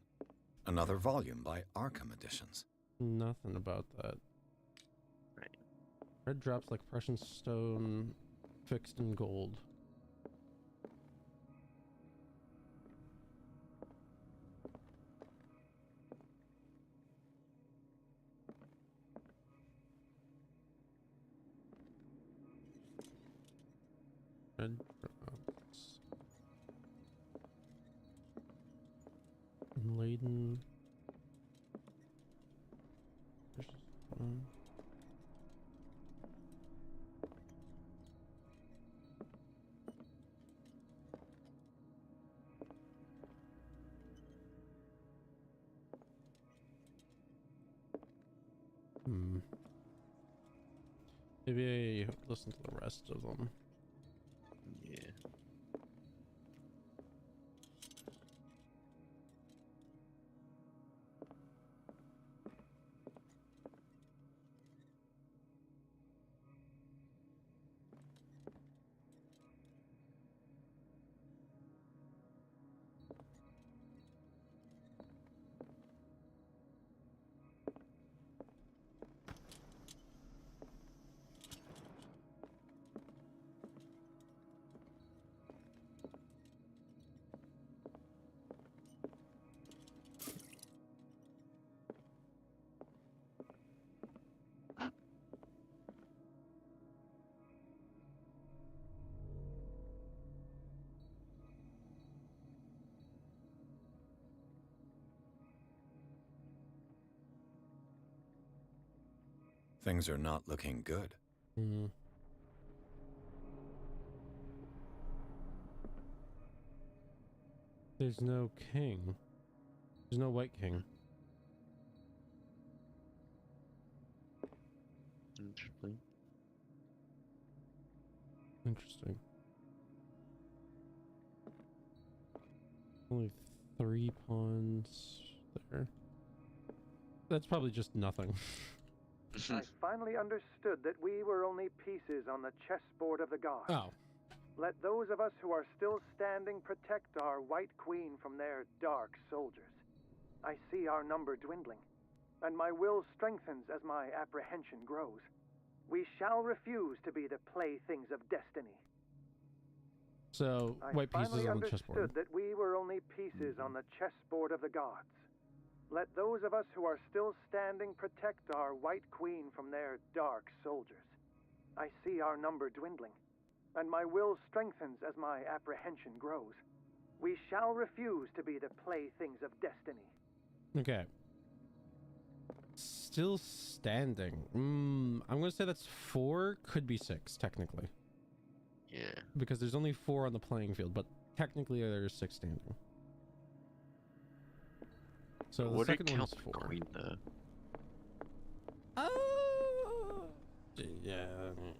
Another volume by Arkham Editions. Nothing about that. Right. Red drops like precious stone, fixed in gold. Red drops. Laden. Precious stone. Maybe I listen to the rest of them. Yeah. Things are not looking good. There's no king. There's no white king. Interesting. Interesting. Only 3 pawns there. That's probably just nothing. I finally understood that we were only pieces on the chessboard of the gods. Oh. Let those of us who are still standing protect our White Queen from their dark soldiers. I see our number dwindling, and my will strengthens as my apprehension grows. We shall refuse to be the playthings of destiny. So, white pieces on the chessboard. I finally understood that we were only pieces on the chessboard of the gods. Let those of us who are still standing protect our White Queen from their dark soldiers. I see our number dwindling, and my will strengthens as my apprehension grows. We shall refuse to be the playthings of destiny. Okay. Still standing. I'm going to say that's 4, could be 6, technically. Yeah. Because there's only 4 on the playing field, but technically there's 6 standing. So the What second did one's count 4. Queen though? Yeah,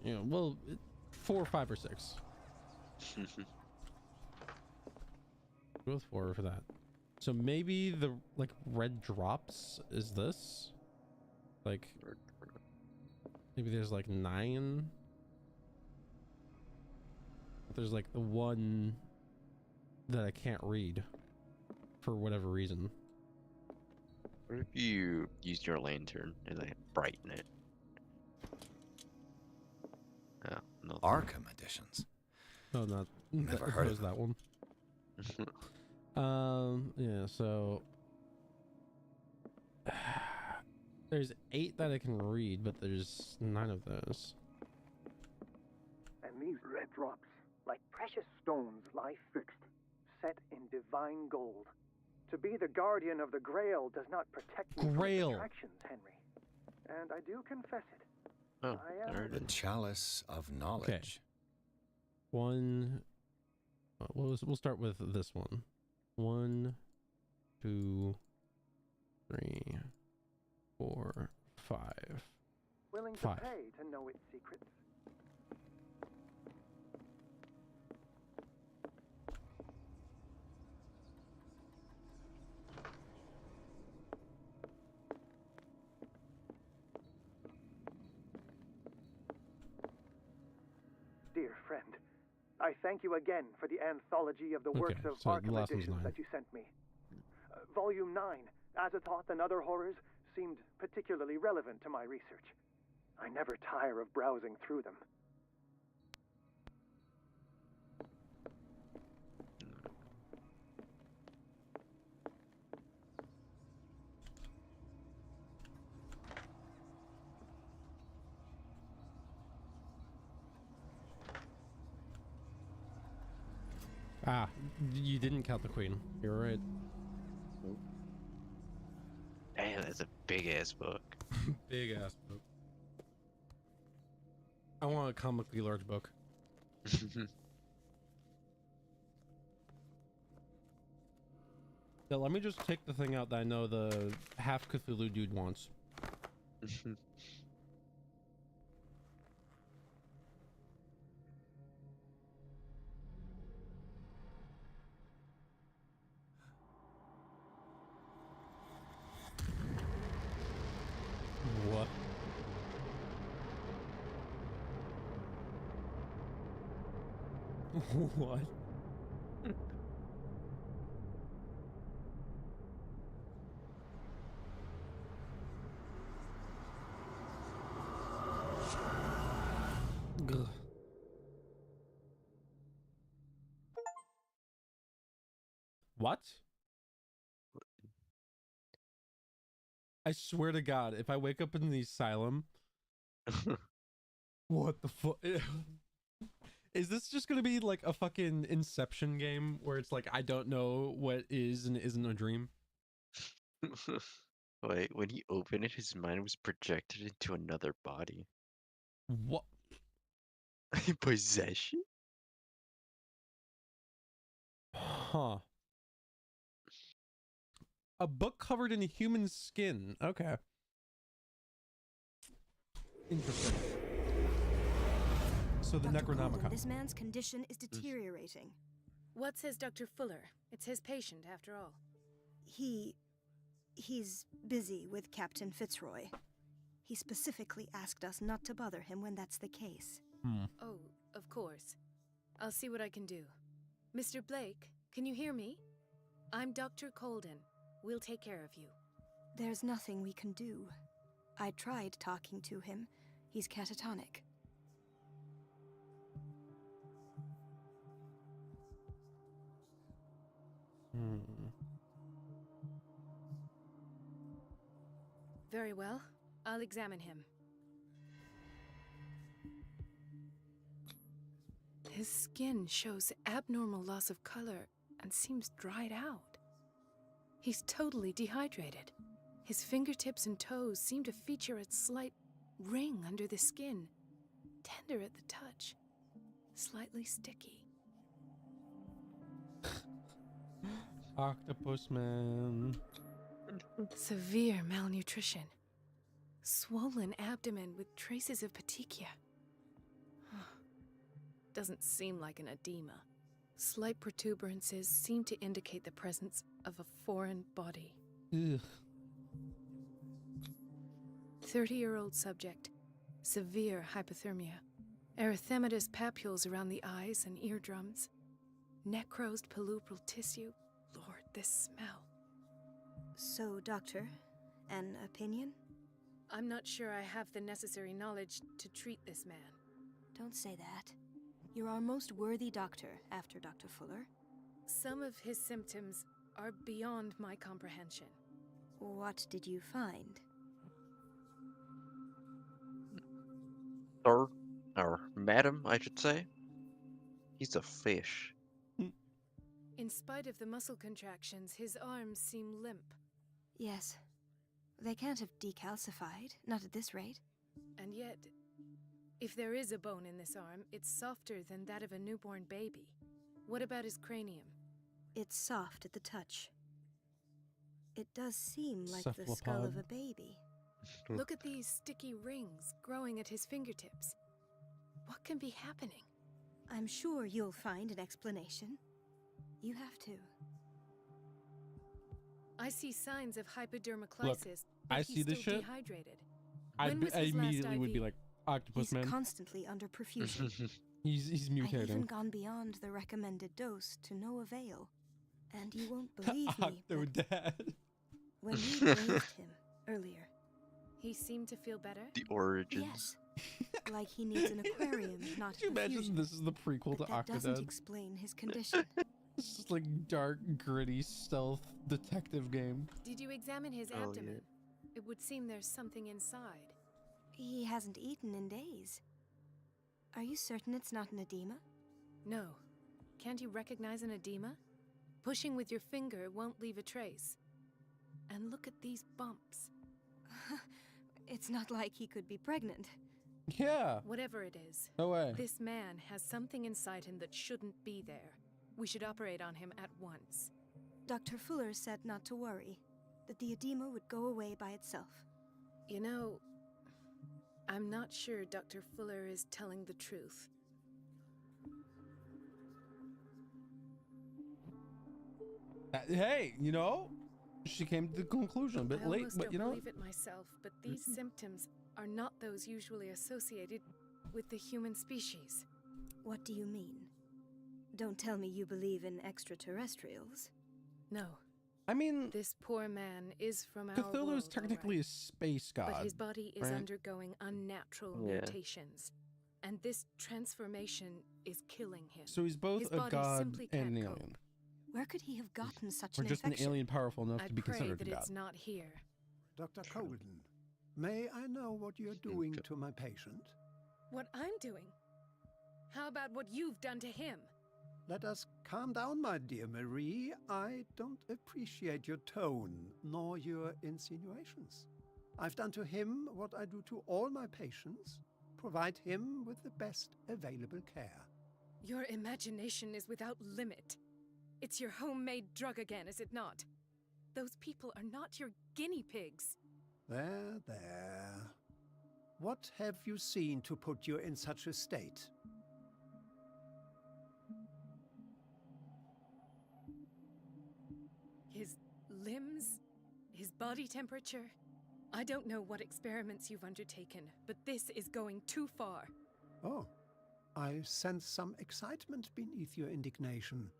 you know, well, 4, 5, or 6. Go with 4 for that. So maybe the like red drops is this? Like maybe there's like 9. There's like the one that I can't read for whatever reason. What if you used your lantern and like brighten it? Arkham editions. Oh, not Never that, heard was of that one. Yeah, so there's 8 that I can read, but there's 9 of those. And these red drops, like precious stones, lie fixed, set in divine gold. To be the guardian of the Grail does not protect me Grail. from attractions, Henry. And I do confess it. Oh, I am there it The is. Chalice of Knowledge. One. We'll start with this one. 1, 2, 3, 4, 5. willing to 5. pay to know its secrets. Dear friend, I thank you again for the anthology of the Okay, works of so the Arkham last one's editions 9. that you sent me. Volume 9, Azathoth and Other Horrors, seemed particularly relevant to my research. I never tire of browsing through them. Ah, you didn't count the queen. You're right. Damn, that's a big ass book. Big ass book. I want a comically large book. Yeah, let me just take the thing out that I know the half Cthulhu dude wants. What? What? Ugh. What? I swear to God, if I wake up in the asylum, what the fuck? Is this just gonna be like a fucking Inception game where it's like I don't know what is and isn't a dream? Wait, when he opened it, his mind was projected into another body. What? Possession? Huh. A book covered in a human skin. Okay. Interesting. So the Dr. Colden, Necronomicon. this man's condition is deteriorating. What says Dr. Fuller? It's his patient, after all. He's busy with Captain Fitzroy. He specifically asked us not to bother him when that's the case. Oh, of course. I'll see what I can do. Mr. Blake, can you hear me? I'm Dr. Colden. We'll take care of you. There's nothing we can do. I tried talking to him. He's catatonic. Very well. I'll examine him. His skin shows abnormal loss of color and seems dried out. He's totally dehydrated. His fingertips and toes seem to feature a slight ring under the skin, tender at the touch, slightly sticky. Octopus man. Severe malnutrition. Swollen abdomen with traces of petechia. Doesn't seem like an edema. Slight protuberances seem to indicate the presence of a foreign body. Ugh. 30-year-old subject. Severe hypothermia. Erythematous papules around the eyes and eardrums. Necrosed palpebral tissue. Lord, this smell. So, Doctor, an opinion? I'm not sure I have the necessary knowledge to treat this man. Don't say that. You're our most worthy doctor after Dr. Fuller. Some of his symptoms are beyond my comprehension. What did you find? Sir, or madam, I should say. He's a fish. In spite of the muscle contractions, his arms seem limp. Yes. They can't have decalcified, not at this rate. And yet, if there is a bone in this arm, it's softer than that of a newborn baby. What about his cranium? It's soft at the touch. It does seem like the skull of Cephalopod. a baby. Look at these sticky rings growing at his fingertips. What can be happening? I'm sure you'll find an explanation. You have to. I see signs of hypodermiclisis, but I he's see this still shit. dehydrated. I When was his last immediately would be IV? like, Octopus He's Man. constantly under perfusion. He's I've even mutating. gone beyond the recommended dose to no avail. And you won't believe me, but Octodad. when we braved him earlier, He seemed to feel better? The origins. yes, like he needs an aquarium, not Could you imagine perfusion. this is the prequel to But that doesn't Octodad? explain his condition. This is like dark, gritty stealth detective game. Did you examine his Oh, yeah. abdomen? It would seem there's something inside. He hasn't eaten in days. Are you certain it's not an edema? No. Can't you recognize an edema? Pushing with your finger won't leave a trace. And look at these bumps. It's not like he could be pregnant. Yeah. Whatever it is, No way. this man has something inside him that shouldn't be there. We should operate on him at once. Dr. Fuller said not to worry, that the edema would go away by itself. You know, I'm not sure Dr. Fuller is telling the truth. Hey, you know, she came to the conclusion a bit I late, almost but don't you know, believe it myself, but these symptoms are not those usually associated with the human species. What do you mean? Don't tell me you believe in extraterrestrials. No, I mean, this poor man is from our Cthulhu world, is technically all a space right, god. but his body is right? undergoing unnatural Yeah. mutations, and this transformation is killing him. So he's both His a body god simply and an can't alien, cope. Where could he have gotten such or an just infection? an alien powerful enough I to be pray considered that a god. it's not here. Dr. Colden, may I know what you're doing to my patient? What I'm doing? How about what you've done to him? Let us calm down, my dear Marie. I don't appreciate your tone, nor your insinuations. I've done to him what I do to all my patients, provide him with the best available care. Your imagination is without limit. It's your homemade drug again, is it not? Those people are not your guinea pigs. There, there. What have you seen to put you in such a state? His limbs, his body temperature. I don't know what experiments you've undertaken, but this is going too far. Oh, I sense some excitement beneath your indignation.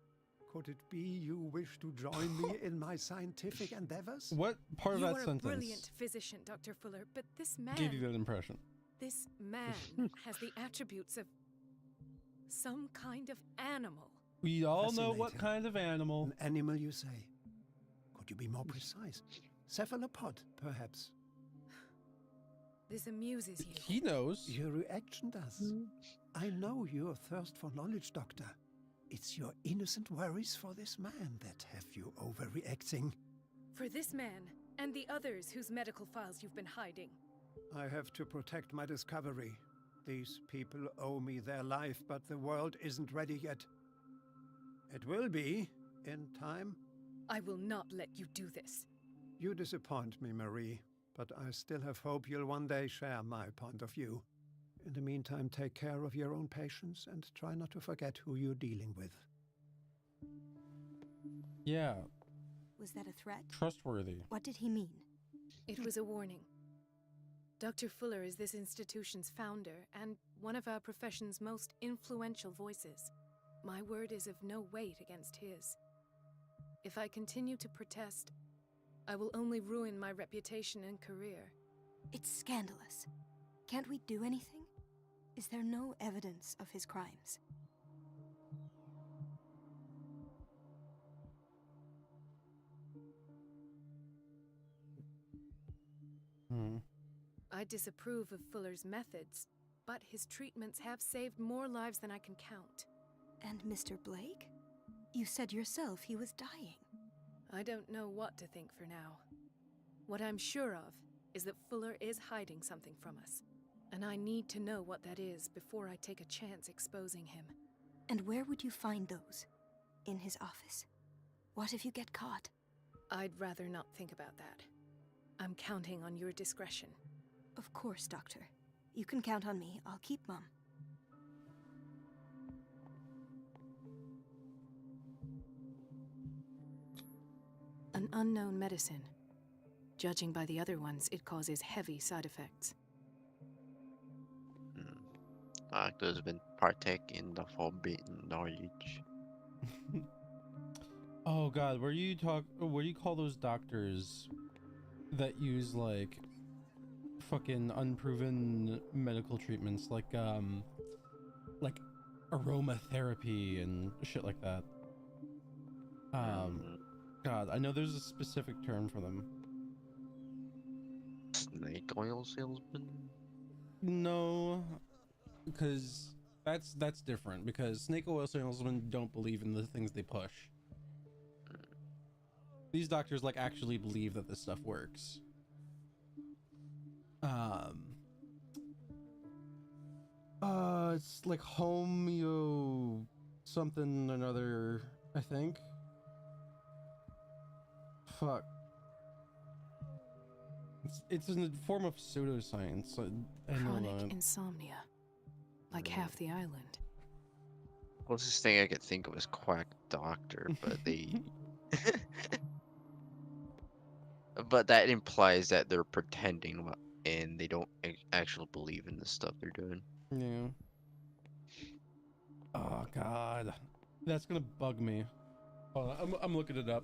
Could it be you wish to join me in my scientific endeavors? What part of You that are a sentence brilliant physician, Dr. Fuller, but this gave you man, that impression? this man has the attributes of some kind of animal. We all know what Fascinating. kind of animal. An animal, you say? Could you be more precise? Cephalopod, perhaps? This amuses you. He knows. Your reaction does. I know your thirst for knowledge, Doctor. It's your innocent worries for this man that have you overreacting. For this man and the others whose medical files you've been hiding. I have to protect my discovery. These people owe me their life, but the world isn't ready yet. It will be, in time. I will not let you do this. You disappoint me, Marie, but I still have hope you'll one day share my point of view. In the meantime, take care of your own patients and try not to forget who you're dealing with. Yeah, Was that a threat? trustworthy. What did he mean? It was a warning. Dr. Fuller is this institution's founder and one of our profession's most influential voices. My word is of no weight against his. If I continue to protest, I will only ruin my reputation and career. It's scandalous. Can't we do anything? Is there no evidence of his crimes? I disapprove of Fuller's methods, but his treatments have saved more lives than I can count. And Mr. Blake? You said yourself he was dying. I don't know what to think for now. What I'm sure of is that Fuller is hiding something from us, and I need to know what that is before I take a chance exposing him. And where would you find those? In his office? What if you get caught? I'd rather not think about that. I'm counting on your discretion. Of course, Doctor. You can count on me. I'll keep mum. An unknown medicine. Judging by the other ones, it causes heavy side effects. Doctors been partake in the forbidden knowledge. Oh god, where do you call those doctors that use like fucking unproven medical treatments like aromatherapy and shit like that? God, I know there's a specific term for them. Snake oil salesman? No, because that's different, because snake oil salesmen don't believe in the things they push. These doctors like actually believe that this stuff works. It's like homeo something another, I think. Fuck. It's in a form of pseudoscience. I know Chronic that. insomnia. Like half the island. Closest thing I could think of is quack doctor, but they... But that implies that they're pretending and they don't actually believe in the stuff they're doing. Yeah. Oh god, that's gonna bug me. Hold on, I'm looking it up.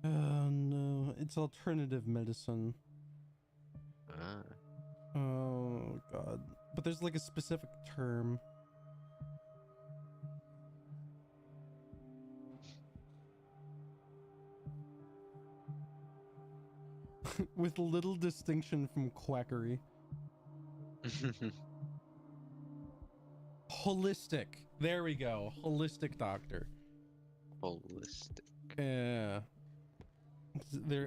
Oh no, it's alternative medicine. Oh god. But there's like a specific term. With little distinction from quackery. Holistic. There we go. Holistic doctor. Holistic. Yeah.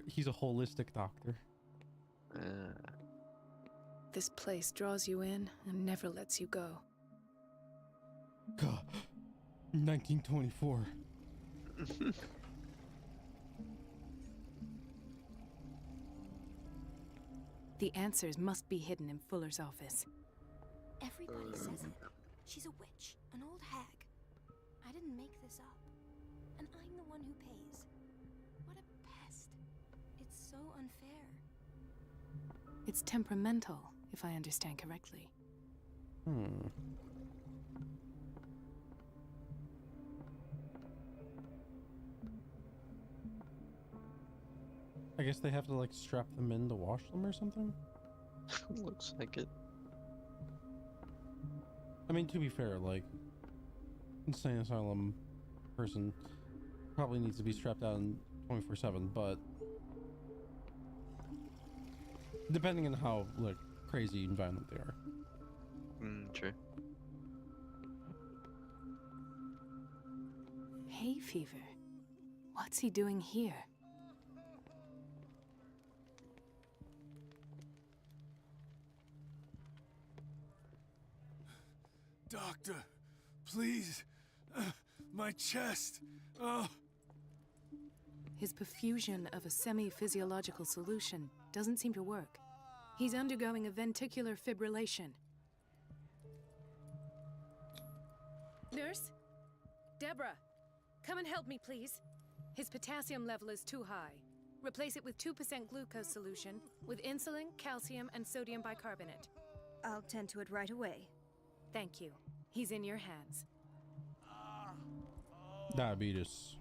He's a holistic doctor. This place draws you in and never lets you go. God. 1924. The answers must be hidden in Fuller's office. Everybody says it. She's a witch, an old hag. I didn't make this up. And I'm the one who pays. What a pest. It's so unfair. It's temperamental, if I understand correctly. guess they have to like strap them in to wash them or something. Looks like it. I mean, to be fair, like, insane asylum person probably needs to be strapped down 24/7, but depending on how like crazy and violent they are. True. Hay fever. What's he doing here? Doctor, please. My chest. Oh. His perfusion of a semi-physiological solution doesn't seem to work. He's undergoing a ventricular fibrillation. Nurse? Deborah, come and help me, please. His potassium level is too high. Replace it with 2% glucose solution with insulin, calcium, and sodium bicarbonate. I'll tend to it right away. Thank you. He's in your hands. Diabetes.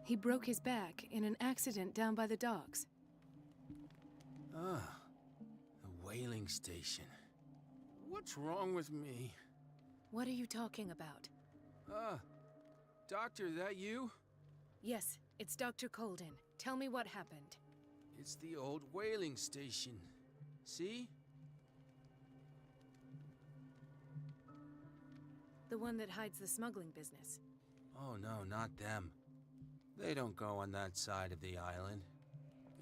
He broke his back in an accident down by the docks. Ah, the whaling station. What's wrong with me? What are you talking about? Doctor, that you? Yes, it's Dr. Colden. Tell me what happened. It's the old whaling station. See? The one that hides the smuggling business. Oh no, not them. They don't go on that side of the island.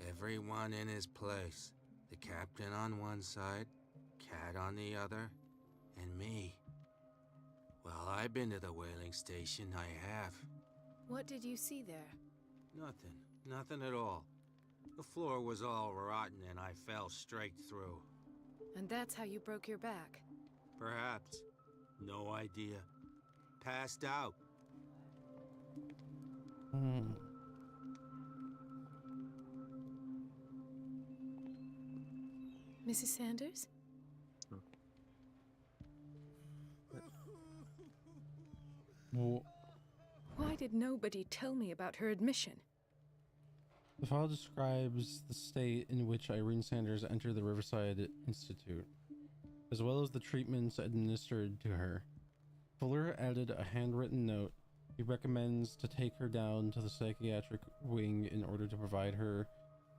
Everyone in his place. The captain on one side, Cat on the other, and me. Well, I've been to the whaling station, I have. What did you see there? Nothing at all. The floor was all rotten and I fell straight through. And that's how you broke your back. Perhaps. No idea. Passed out. Mrs. Sanders? Well, Why did nobody tell me about her admission? the file describes the state in which Irene Sanders entered the Riverside Institute, as well as the treatments administered to her. Fuller added a handwritten note. He recommends to take her down to the psychiatric wing in order to provide her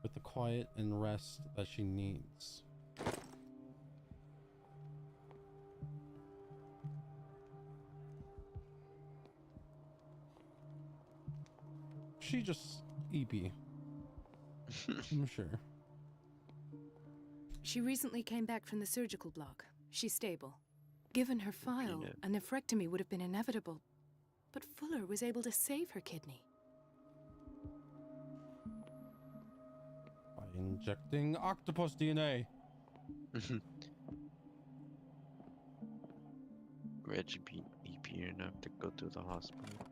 with the quiet and rest that she needs. She just EP. I'm sure. She recently came back from the surgical block. She's stable. Given her file, a nephrectomy would have been inevitable. But Fuller was able to save her kidney. By injecting octopus DNA. Reggie be EP enough to go to the hospital.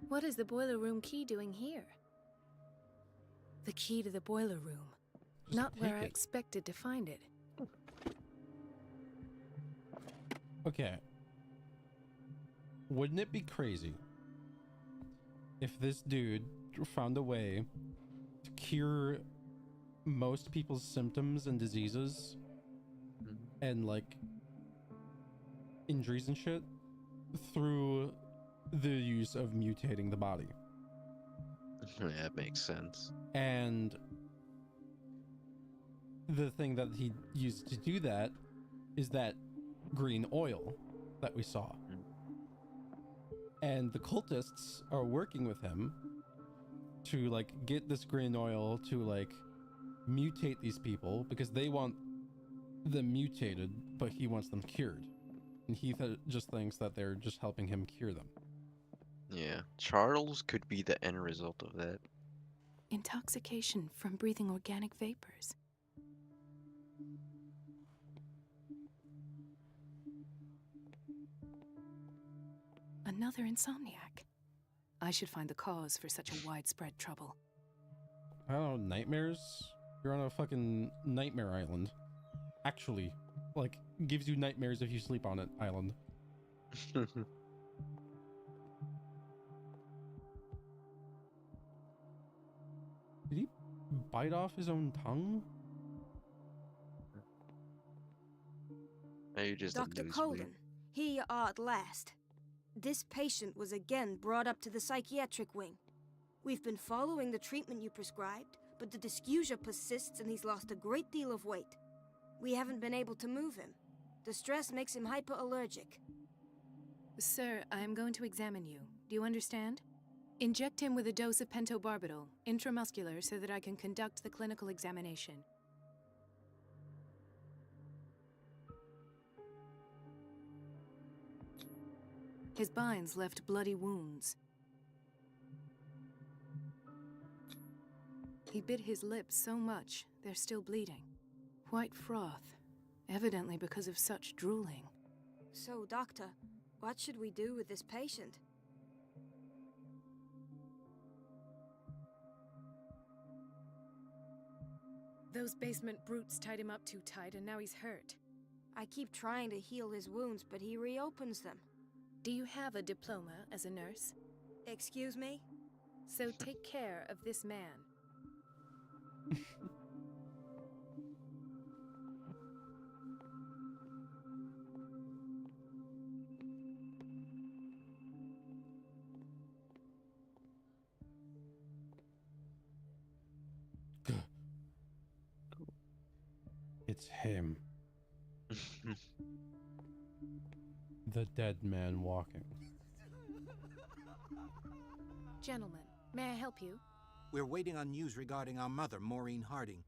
What is the boiler room key doing here? The key to the boiler room. Just Not where I take it. expected to find it. Okay. Wouldn't it be crazy if this dude found a way to cure most people's symptoms and diseases and like injuries and shit through the use of mutating the body? Yeah, that makes sense. And the thing that he used to do that is that green oil that we saw. And the cultists are working with him to like get this green oil to like mutate these people because they want them mutated, but he wants them cured. And he just thinks that they're just helping him cure them. Yeah, Charles could be the end result of that. Intoxication from breathing organic vapors. Another insomniac. I should find the cause for such a widespread trouble. I don't know, nightmares? You're on a fucking nightmare island. Actually, like, gives you nightmares if you sleep on an island. Did he bite off his own tongue? Now you're just Dr. a nosebleed. Colden, here you are at last. This patient was again brought up to the psychiatric wing. We've been following the treatment you prescribed, but the dysgeusia persists and he's lost a great deal of weight. We haven't been able to move him. The stress makes him hyperallergic. Sir, I am going to examine you. Do you understand? Inject him with a dose of pentobarbital, intramuscular, so that I can conduct the clinical examination. His binds left bloody wounds. He bit his lips so much, they're still bleeding. White froth, evidently because of such drooling. So, Doctor, what should we do with this patient? Those basement brutes tied him up too tight, and now he's hurt. I keep trying to heal his wounds, but he reopens them. Do you have a diploma as a nurse? Excuse me? So take care of this man. It's him. The dead man walking. Gentlemen, may I help you? We're waiting on news regarding our mother, Maureen Harding.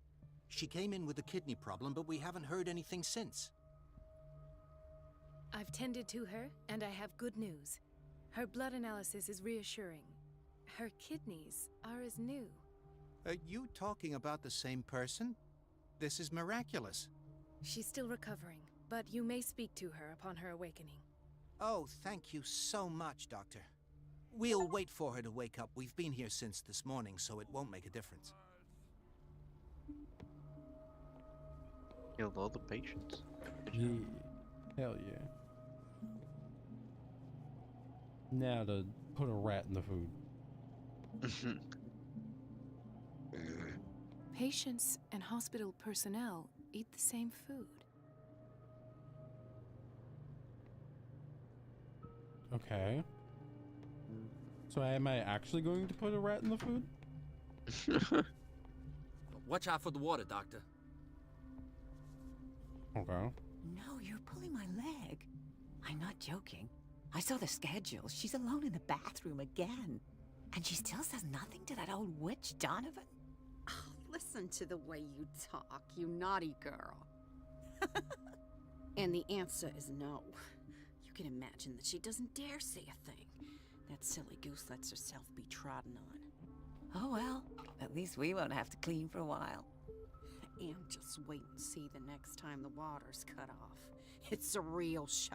She came in with a kidney problem, but we haven't heard anything since. I've tended to her, and I have good news. Her blood analysis is reassuring. Her kidneys are as new. Are you talking about the same person? This is miraculous. She's still recovering, but you may speak to her upon her awakening. Oh, thank you so much, Doctor. We'll wait for her to wake up. We've been here since this morning, so it won't make a difference. Killed all the patients. Yeah. Hell yeah. Now to put a rat in the food. Patients and hospital personnel eat the same food. Okay. So am I actually going to put a rat in the food? Watch out for the water, Doctor. Okay. No, you're pulling my leg. I'm not joking. I saw the schedule. She's alone in the bathroom again. And she still says nothing to that old witch, Donovan? Oh, listen to the way you talk, you naughty girl. And the answer is no. You can imagine that she doesn't dare say a thing. That silly goose lets herself be trodden on. Oh well, at least we won't have to clean for a while. And just wait and see the next time the water's cut off. It's a real show.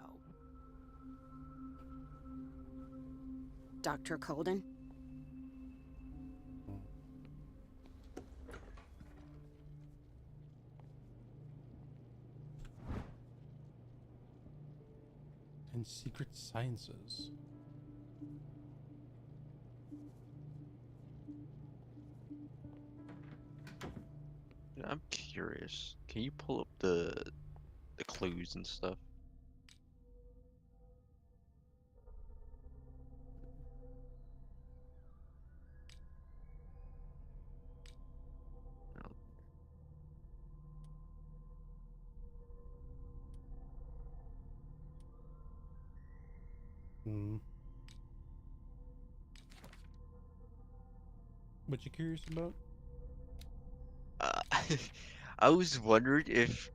Dr. Colden? And secret sciences. I'm curious. Can you pull up the clues and stuff? No. What you curious about? I was wondering if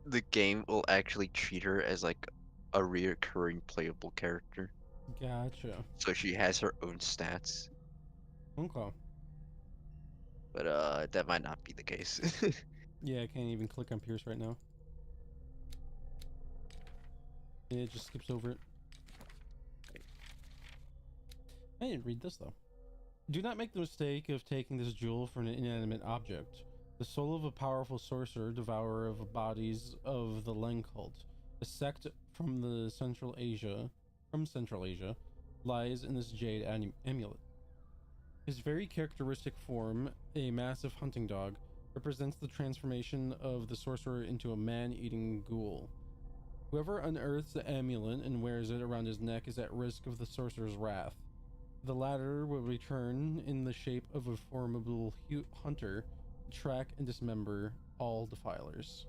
the game will actually treat her as like a reoccurring playable character. Gotcha. So she has her own stats. Okay. But that might not be the case. Yeah, I can't even click on Pierce right now. Yeah, it just skips over it. I didn't read this though. Do not make the mistake of taking this jewel for an inanimate object. The soul of a powerful sorcerer, devourer of bodies of the Leng cult, a sect from Central Asia, lies in this jade amulet. His very characteristic form, a massive hunting dog, represents the transformation of the sorcerer into a man-eating ghoul. Whoever unearths the amulet and wears it around his neck is at risk of the sorcerer's wrath. The latter will return in the shape of a formidable hunter to track and dismember all defilers.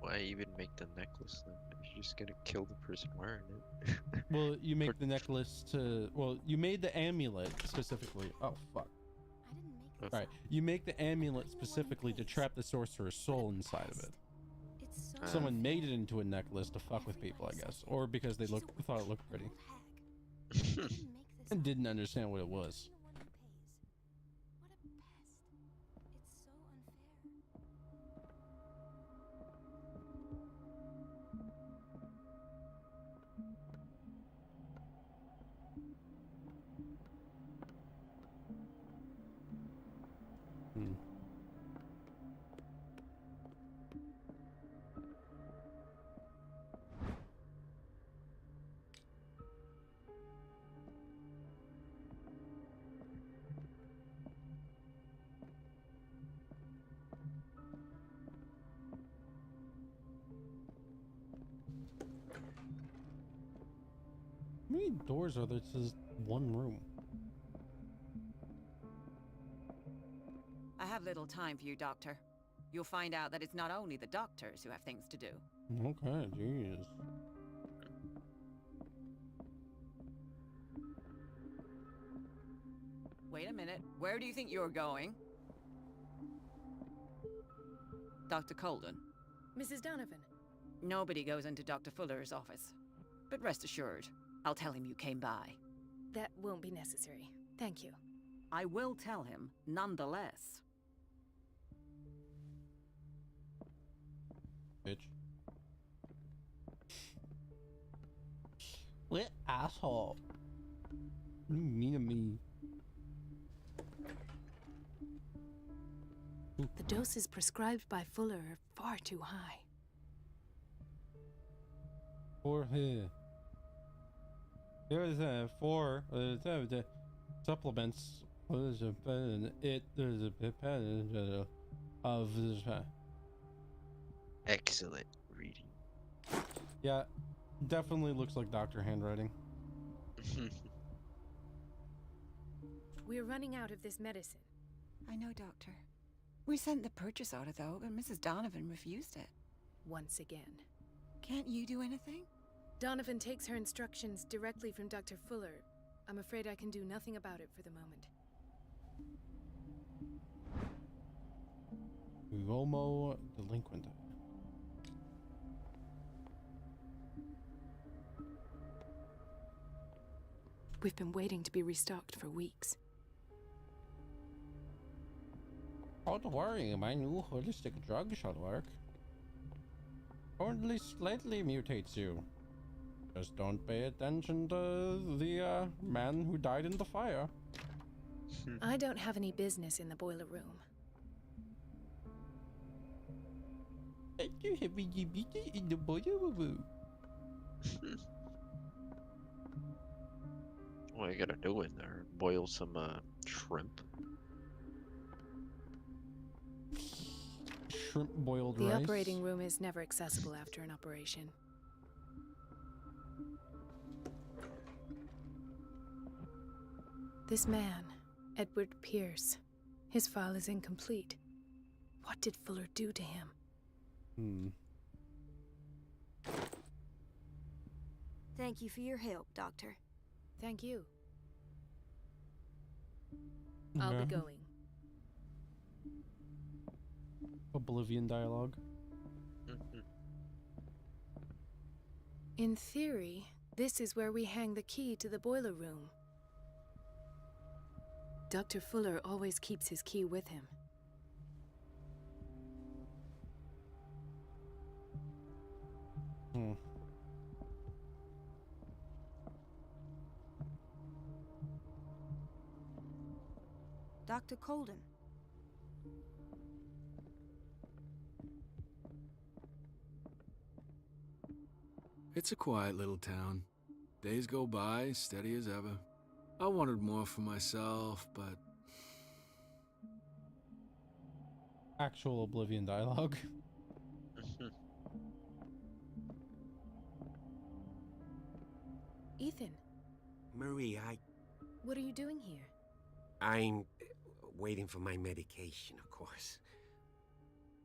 Why even make the necklace then? You're just gonna kill the person wearing it. Well, you make the necklace to... Well, you made the amulet specifically... Oh, fuck. Alright, you make the amulet specifically to trap the sorcerer's soul inside of it. Someone made it into a necklace to fuck with people, I guess. Or because they thought it looked pretty. And didn't understand what it was. How many doors are there to this one room? I have little time for you, Doctor. You'll find out that it's not only the doctors who have things to do. Okay, jeez. Wait a minute. Where do you think you're going? Dr. Colden. Mrs. Donovan. Nobody goes into Dr. Fuller's office. But rest assured, I'll tell him you came by. That won't be necessary. Thank you. I will tell him, nonetheless. Bitch. What asshole? What do you mean to me? The doses prescribed by Fuller are far too high. For here. There is four supplements. There's a of this. Excellent reading. Yeah, definitely looks like doctor handwriting. We're running out of this medicine. I know, Doctor. We sent the purchase order, though, but Mrs. Donovan refused it. Once again. Can't you do anything? Donovan takes her instructions directly from Dr. Fuller. I'm afraid I can do nothing about it for the moment. Uomo delinquent. We've been waiting to be restocked for weeks. Don't worry, my new holistic drug shall work. Only slightly mutates you. Just don't pay attention to the man who died in the fire. I don't have any business in the boiler room. I do have any business in the boiler room. What you gotta do in there? Boil some shrimp. Shrimp boiled The rice. operating room is never accessible after an operation. This man, Edward Pierce, his file is incomplete. What did Fuller do to him? Thank you for your help, Doctor. Thank you. I'll be going. Oblivion dialogue. In theory, this is where we hang the key to the boiler room. Dr. Fuller always keeps his key with him. Dr. Colden. It's a quiet little town. Days go by, steady as ever. I wanted more for myself, but... Actual Oblivion dialogue. Ethan, Marie, what are you doing here? I'm waiting for my medication, of course.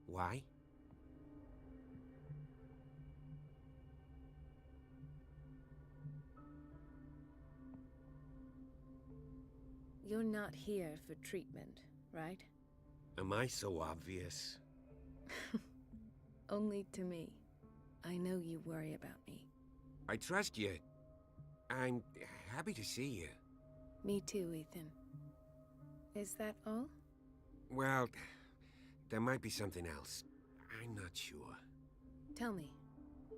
Why? You're not here for treatment, right? Am I so obvious? Only to me. I know you worry about me. I trust you. I'm happy to see you. Me too, Ethan. Is that all? Well, there might be something else. I'm not sure. Tell me.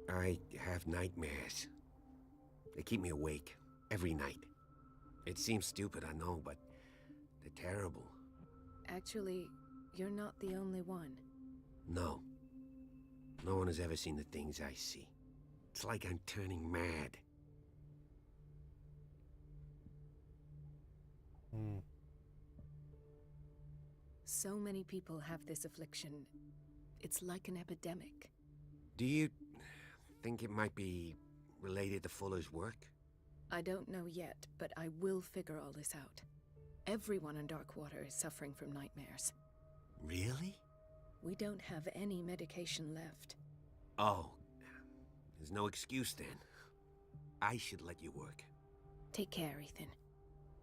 I have nightmares. They keep me awake every night. It seems stupid, I know, but they're terrible. Actually, you're not the only one. No. No one has ever seen the things I see. It's like I'm turning mad. So many people have this affliction. It's like an epidemic. Do you think it might be related to Fuller's work? I don't know yet, but I will figure all this out. Everyone in Darkwater is suffering from nightmares. Really? We don't have any medication left. Oh. There's no excuse then. I should let you work. Take care, Ethan.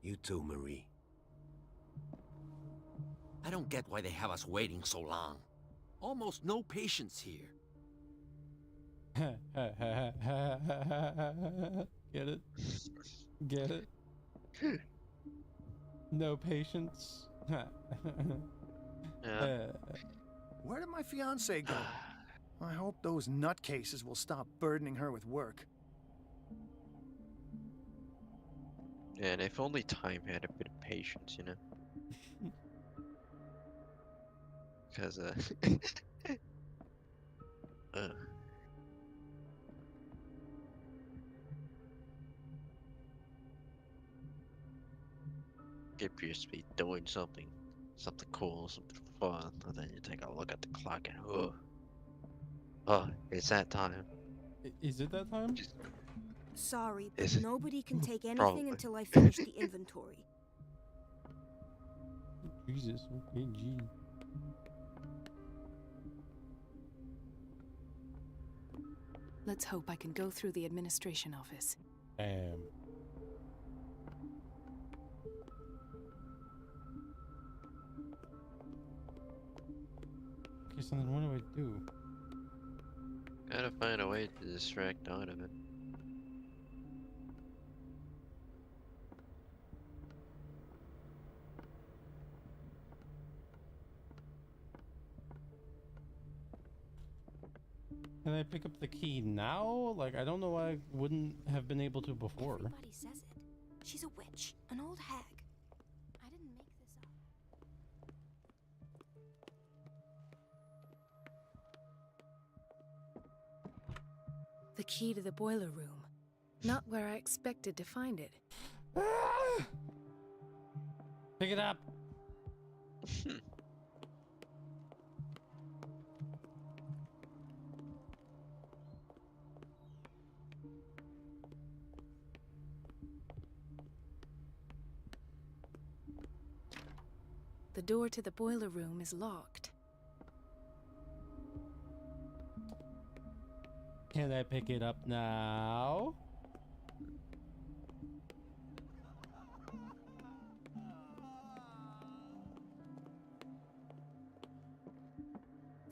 You too, Marie. I don't get why they have us waiting so long. Almost no patients here. Get it? Get it? No patience. Where did my fiancée go? I hope those nutcases will stop burdening her with work. Yeah, and if only time had a bit of patience, you know? Because, Get used to be doing something cool, something fun, and then you take a look at the clock and, it's that time. Is it that time? Sorry, but Is it? nobody can take anything Probably. until I finish the inventory. Jesus, okay, gee. Let's hope I can go through the administration office. Okay, so then what do I do? Gotta find a way to distract Donovan. Can I pick up the key now? Like, I don't know why I wouldn't have been able to before. Everybody says it. She's a witch, an old hag. I didn't make this up. The key to the boiler room. Not where I expected to find it. Pick it up! The door to the boiler room is locked. Can I pick it up now?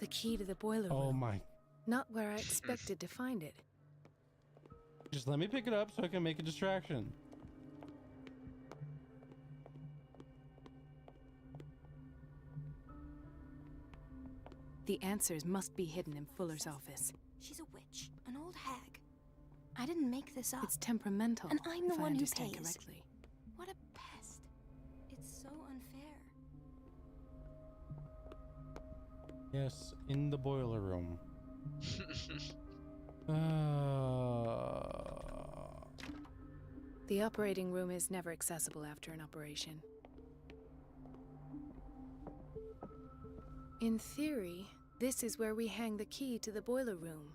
The key to the boiler room. Oh my. Not where I expected to find it. Just let me pick it up so I can make a distraction. The answers must be hidden in Fuller's office. She's a witch, an old hag. I didn't make this up. It's temperamental, And I'm the if I one who understand pays. correctly. What a pest. It's so unfair. Yes, in the boiler room. The operating room is never accessible after an operation. In theory, this is where we hang the key to the boiler room.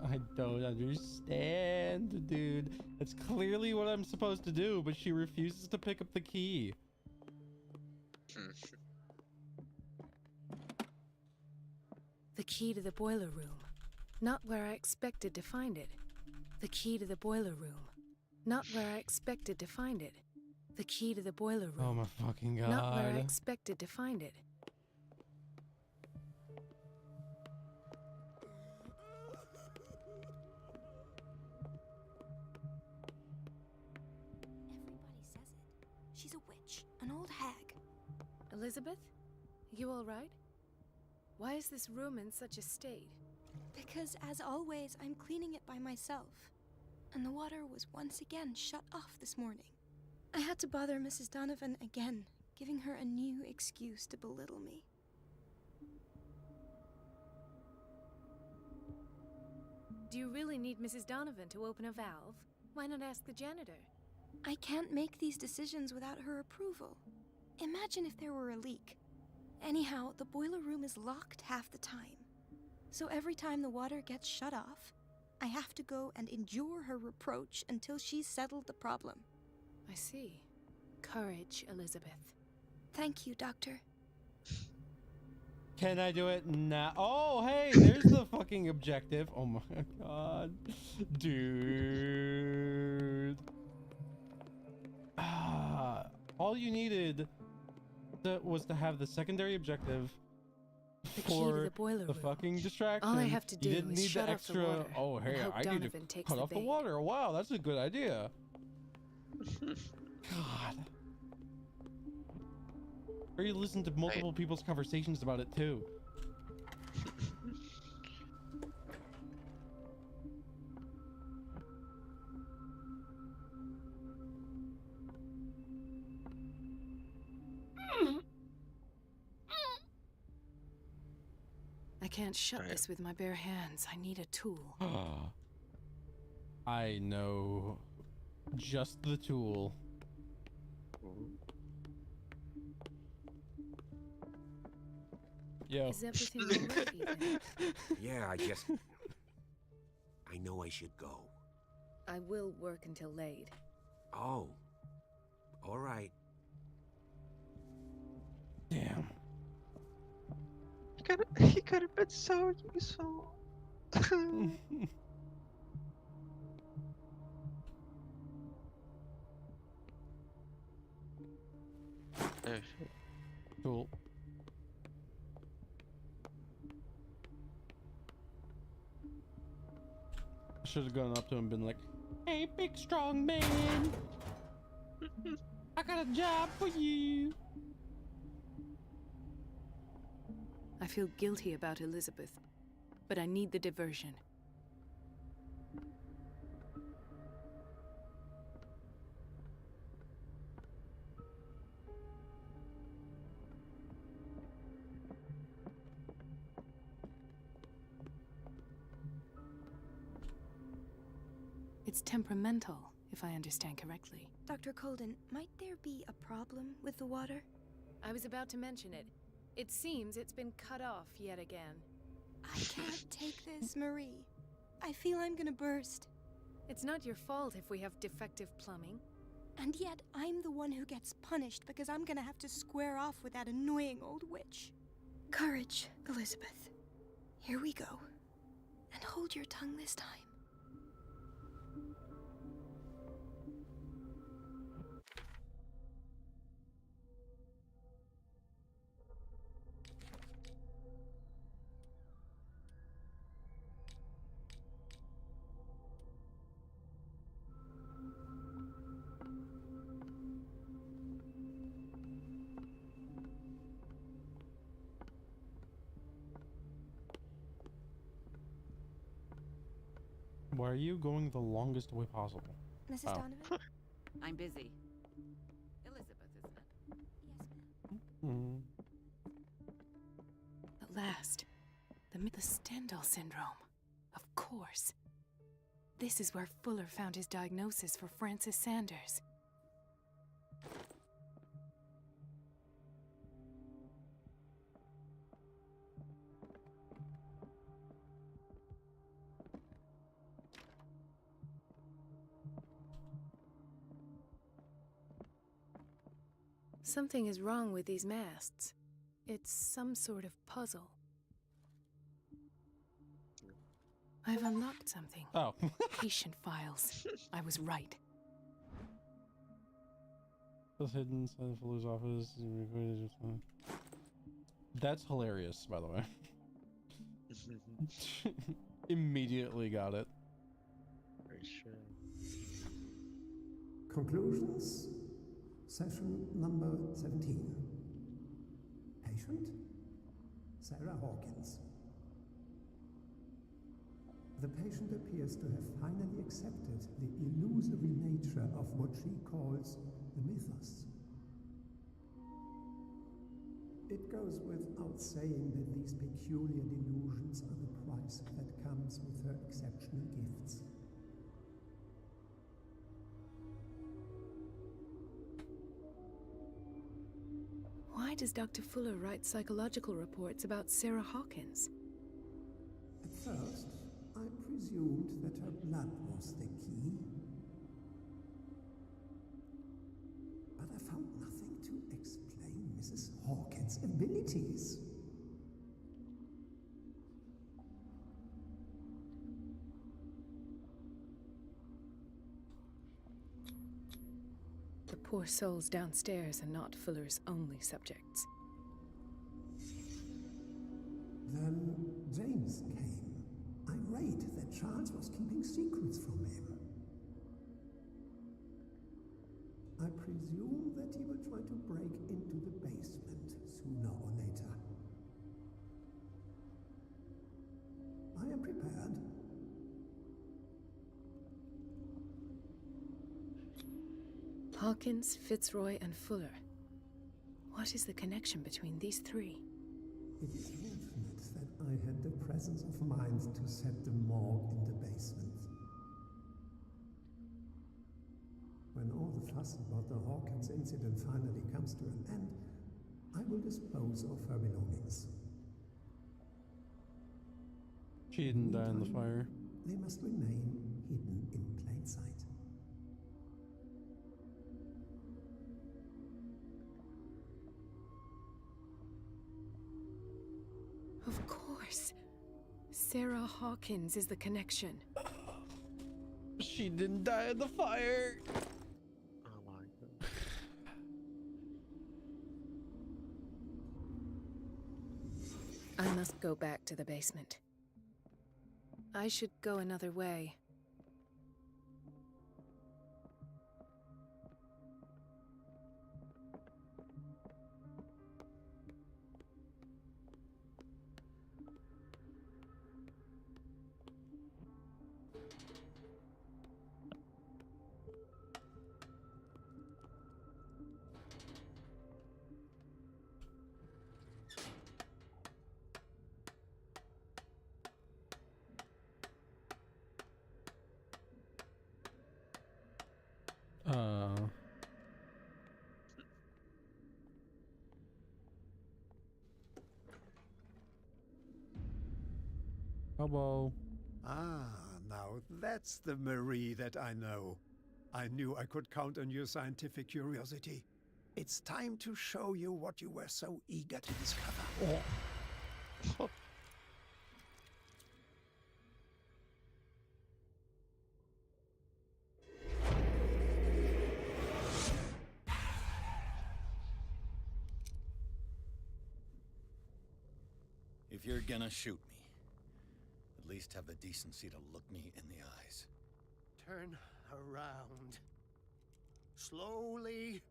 I don't understand, dude. That's clearly what I'm supposed to do, but she refuses to pick up the key. The key to the boiler room. Not where I expected to find it. The key to the boiler room. Not where I expected to find it. The key to the boiler room. Oh my fucking god. Not where I expected to find it. Everybody says it. She's a witch, an old hag. Elizabeth? You all right? Why is this room in such a state? Because, as always, I'm cleaning it by myself. And the water was once again shut off this morning. I had to bother Mrs. Donovan again, giving her a new excuse to belittle me. Do you really need Mrs. Donovan to open a valve? Why not ask the janitor? I can't make these decisions without her approval. Imagine if there were a leak. Anyhow, the boiler room is locked half the time. So every time the water gets shut off, I have to go and endure her reproach until she's settled the problem. I see. Courage, Elizabeth. Thank you, Doctor. Can I do it now? Oh, hey, there's the fucking objective. Oh my god. Dude. All you needed was to have the secondary objective The key to the boiler room. fucking distraction. All I have to do you didn't is need shut the off the extra. water Oh, and hey, hope I need Donovan to takes cut the off the bait. water. Wow, that's a good idea. God. Or you listen to multiple people's conversations about it too. I can't shut this with my bare hands. I need a tool. I know just the tool. Yo. Is everything all right, Ethan? Yeah, I know I should go. I will work until late. Oh. All right. Damn. He could have been so useful. Oh shit. Cool. I should have gone up to him and been like, "Hey, big strong man, I got a job for you." I feel guilty about Elizabeth, but I need the diversion. It's temperamental, if I understand correctly. Dr. Colden, might there be a problem with the water? I was about to mention it. It seems it's been cut off yet again. I can't take this, Marie. I feel I'm gonna burst. It's not your fault if we have defective plumbing. And yet, I'm the one who gets punished because I'm gonna have to square off with that annoying old witch. Courage, Elizabeth. Here we go. And hold your tongue this time. Why are you going the longest way possible? Mrs. Oh. Donovan? I'm busy. Elizabeth, isn't it? Yes, ma'am. last. The Stendhal syndrome. Of course. This is where Fuller found his diagnosis for Francis Sanders. Something is wrong with these masts. It's some sort of puzzle. I've unlocked something. Oh. Patient files. I was right. Was hidden inside Fuller's office. That's hilarious, by the way. Immediately got it. Very sure. Conclusions? Session number 17. Patient? Sarah Hawkins. The patient appears to have finally accepted the illusory nature of what she calls the mythos. It goes without saying that these peculiar delusions are the price that comes with her exceptional gifts. Why does Dr. Fuller write psychological reports about Sarah Hawkins? At first, I presumed that her blood was the key. But I found nothing to explain Mrs. Hawkins' abilities. The poor souls downstairs are not Fuller's only subjects. Then James came, irate that Charles was keeping secrets from him. I presume that he will try to break into the basement sooner or later. I am prepared. Hawkins, Fitzroy, and Fuller. What is the connection between these three? It is fortunate that I had the presence of mind to set the morgue in the basement. When all the fuss about the Hawkins incident finally comes to an end, I will dispose of her belongings. She didn't die in the fire. They must remain hidden in plain sight. Of course. Sarah Hawkins is the connection. She didn't die in the fire. Oh my god. I must go back to the basement. I should go another way. Hello. Ah, now that's the Marie that I know. I knew I could count on your scientific curiosity. It's time to show you what you were so eager to discover. Oh. If you're gonna shoot me, at least have the decency to look me in the eyes. Turn around. Slowly.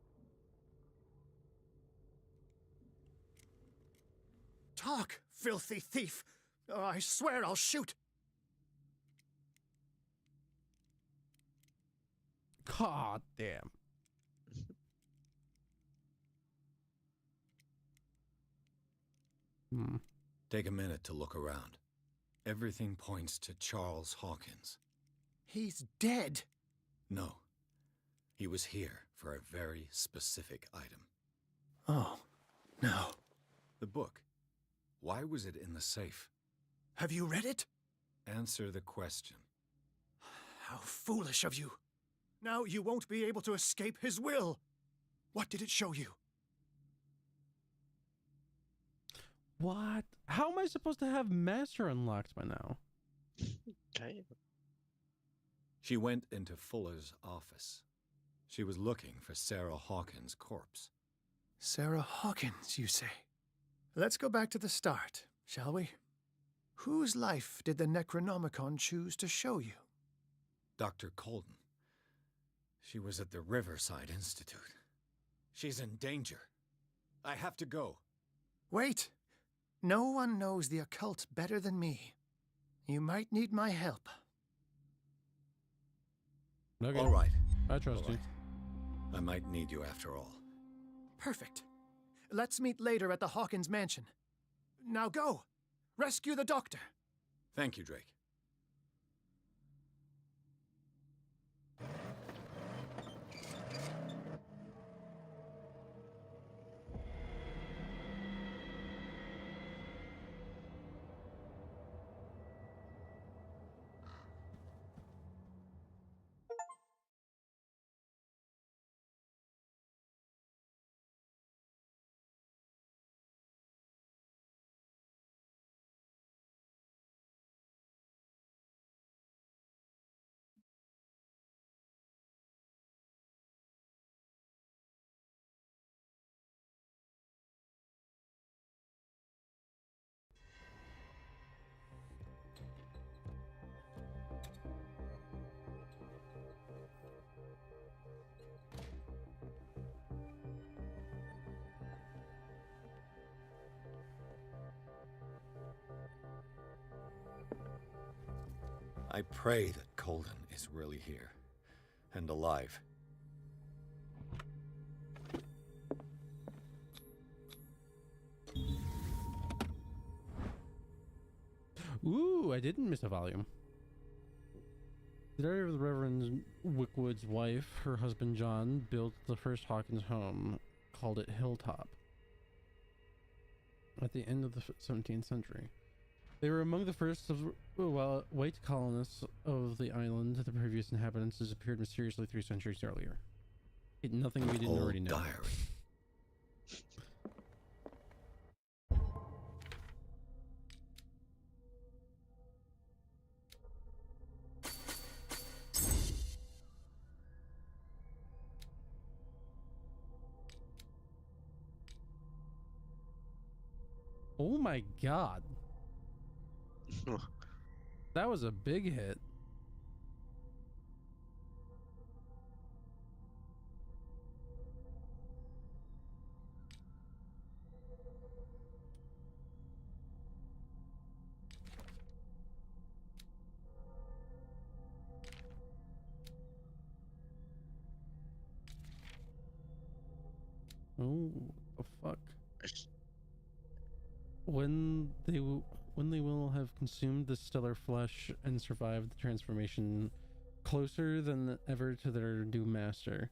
Talk, filthy thief! Oh, I swear I'll shoot! God damn. Take a minute to look around. Everything points to Charles Hawkins. He's dead. No. He was here for a very specific item. Oh, no. The book. Why was it in the safe? Have you read it? Answer the question. How foolish of you. Now you won't be able to escape his will. What did it show you? What? How am I supposed to have Master unlocked by now? Okay. She went into Fuller's office. She was looking for Sarah Hawkins' corpse. Sarah Hawkins, you say? Let's go back to the start, shall we? Whose life did the Necronomicon choose to show you? Dr. Colden. She was at the Riverside Institute. She's in danger. I have to go. Wait. No one knows the occult better than me. You might need my help. Okay. All right. I trust you. I might need you after all. Perfect. Let's meet later at the Hawkins mansion. Now go. Rescue the doctor. Thank you, Drake. I pray that Colden is really here and alive. Ooh, I didn't miss a volume. The diary of the Reverend Wickwood's wife, her husband John, built the first Hawkins home, called it Hilltop, at the end of the 17th century. They were among the first of white colonists of the island. The previous inhabitants disappeared mysteriously 3 centuries earlier. Nothing we didn't already know. Diary. Oh my god. That was a big hit. Oh, the fuck. When they will have consumed the stellar flesh and survived the transformation, closer than ever to their new master,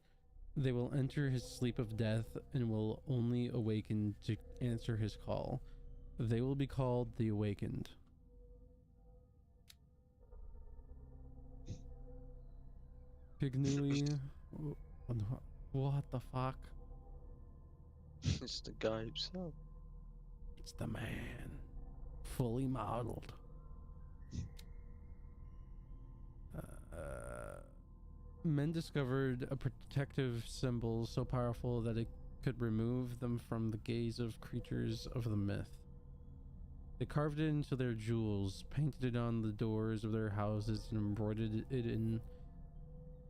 they will enter his sleep of death and will only awaken to answer his call. They will be called the Awakened. Pignuli, what the fuck? It's the guy himself. It's the man, fully modeled. Men discovered a protective symbol so powerful that it could remove them from the gaze of creatures of the myth. They carved it into their jewels, painted it on the doors of their houses, and embroidered it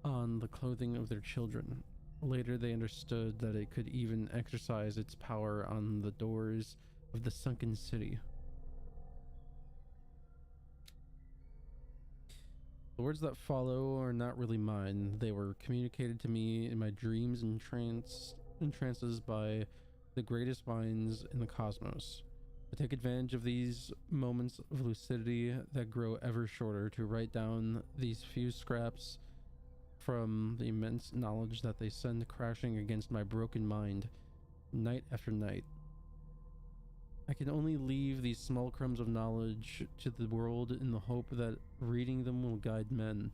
on the clothing of their children. Later, they understood that it could even exercise its power on the doors of the sunken city. The words that follow are not really mine. They were communicated to me in my dreams and trances by the greatest minds in the cosmos. I take advantage of these moments of lucidity that grow ever shorter to write down these few scraps from the immense knowledge that they send crashing against my broken mind night after night. I can only leave these small crumbs of knowledge to the world in the hope that reading them will guide men.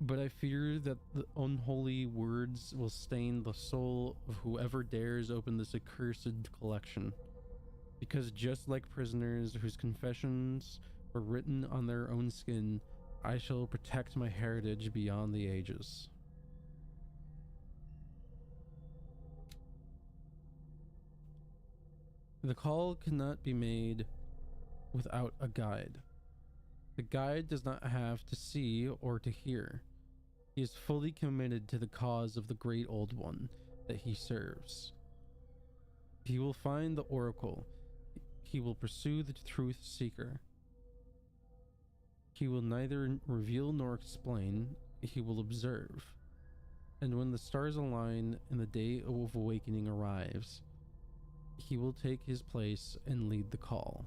But I fear that the unholy words will stain the soul of whoever dares open this accursed collection. Because just like prisoners whose confessions were written on their own skin, I shall protect my heritage beyond the ages. The call cannot be made without a guide. The guide does not have to see or to hear. He is fully committed to the cause of the great old one that he serves. He will find the oracle. He will pursue the truth seeker. He will neither reveal nor explain. He will observe. And when the stars align and the day of awakening arrives, he will take his place and lead the call.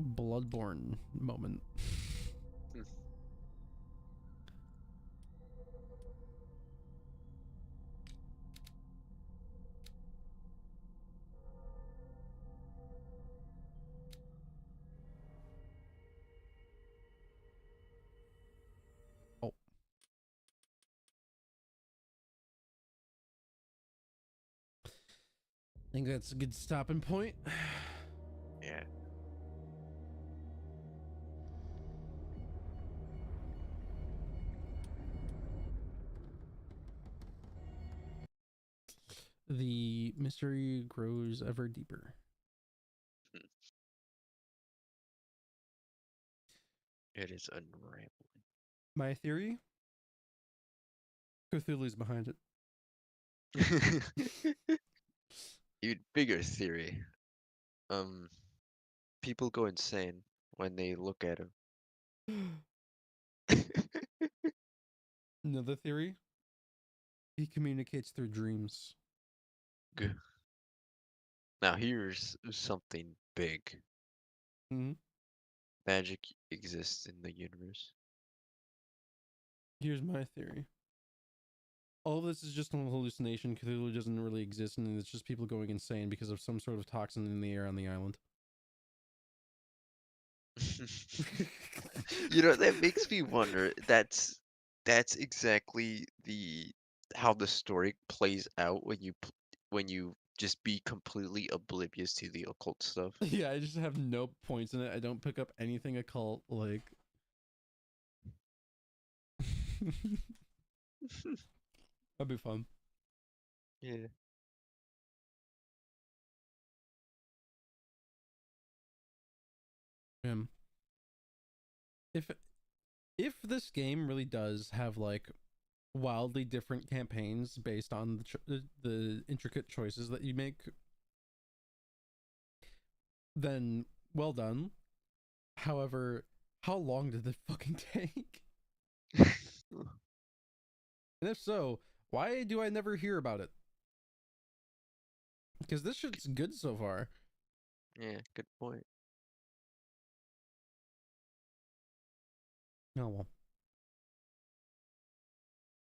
Bloodborne moment. Oh. I think that's a good stopping point. Yeah. The mystery grows ever deeper. It is unraveling. My theory? Cthulhu's behind it. Even bigger theory. People go insane when they look at him. Another theory? He communicates through dreams. Good. Now here's something big. Mm-hmm. Magic exists in the universe. Here's my theory. All of this is just an hallucination. Cthulhu doesn't really exist, and it's just people going insane because of some sort of toxin in the air on the island. You know, that makes me wonder. That's exactly how the story plays out when you just be completely oblivious to the occult stuff. Yeah, I just have no points in it. I don't pick up anything occult, like. That'd be fun. Yeah. If this game really does have like wildly different campaigns based on the intricate choices that you make, then well done. However, how long did it fucking take? And if so, why do I never hear about it? Because this shit's good so far. Yeah, good point. Oh well.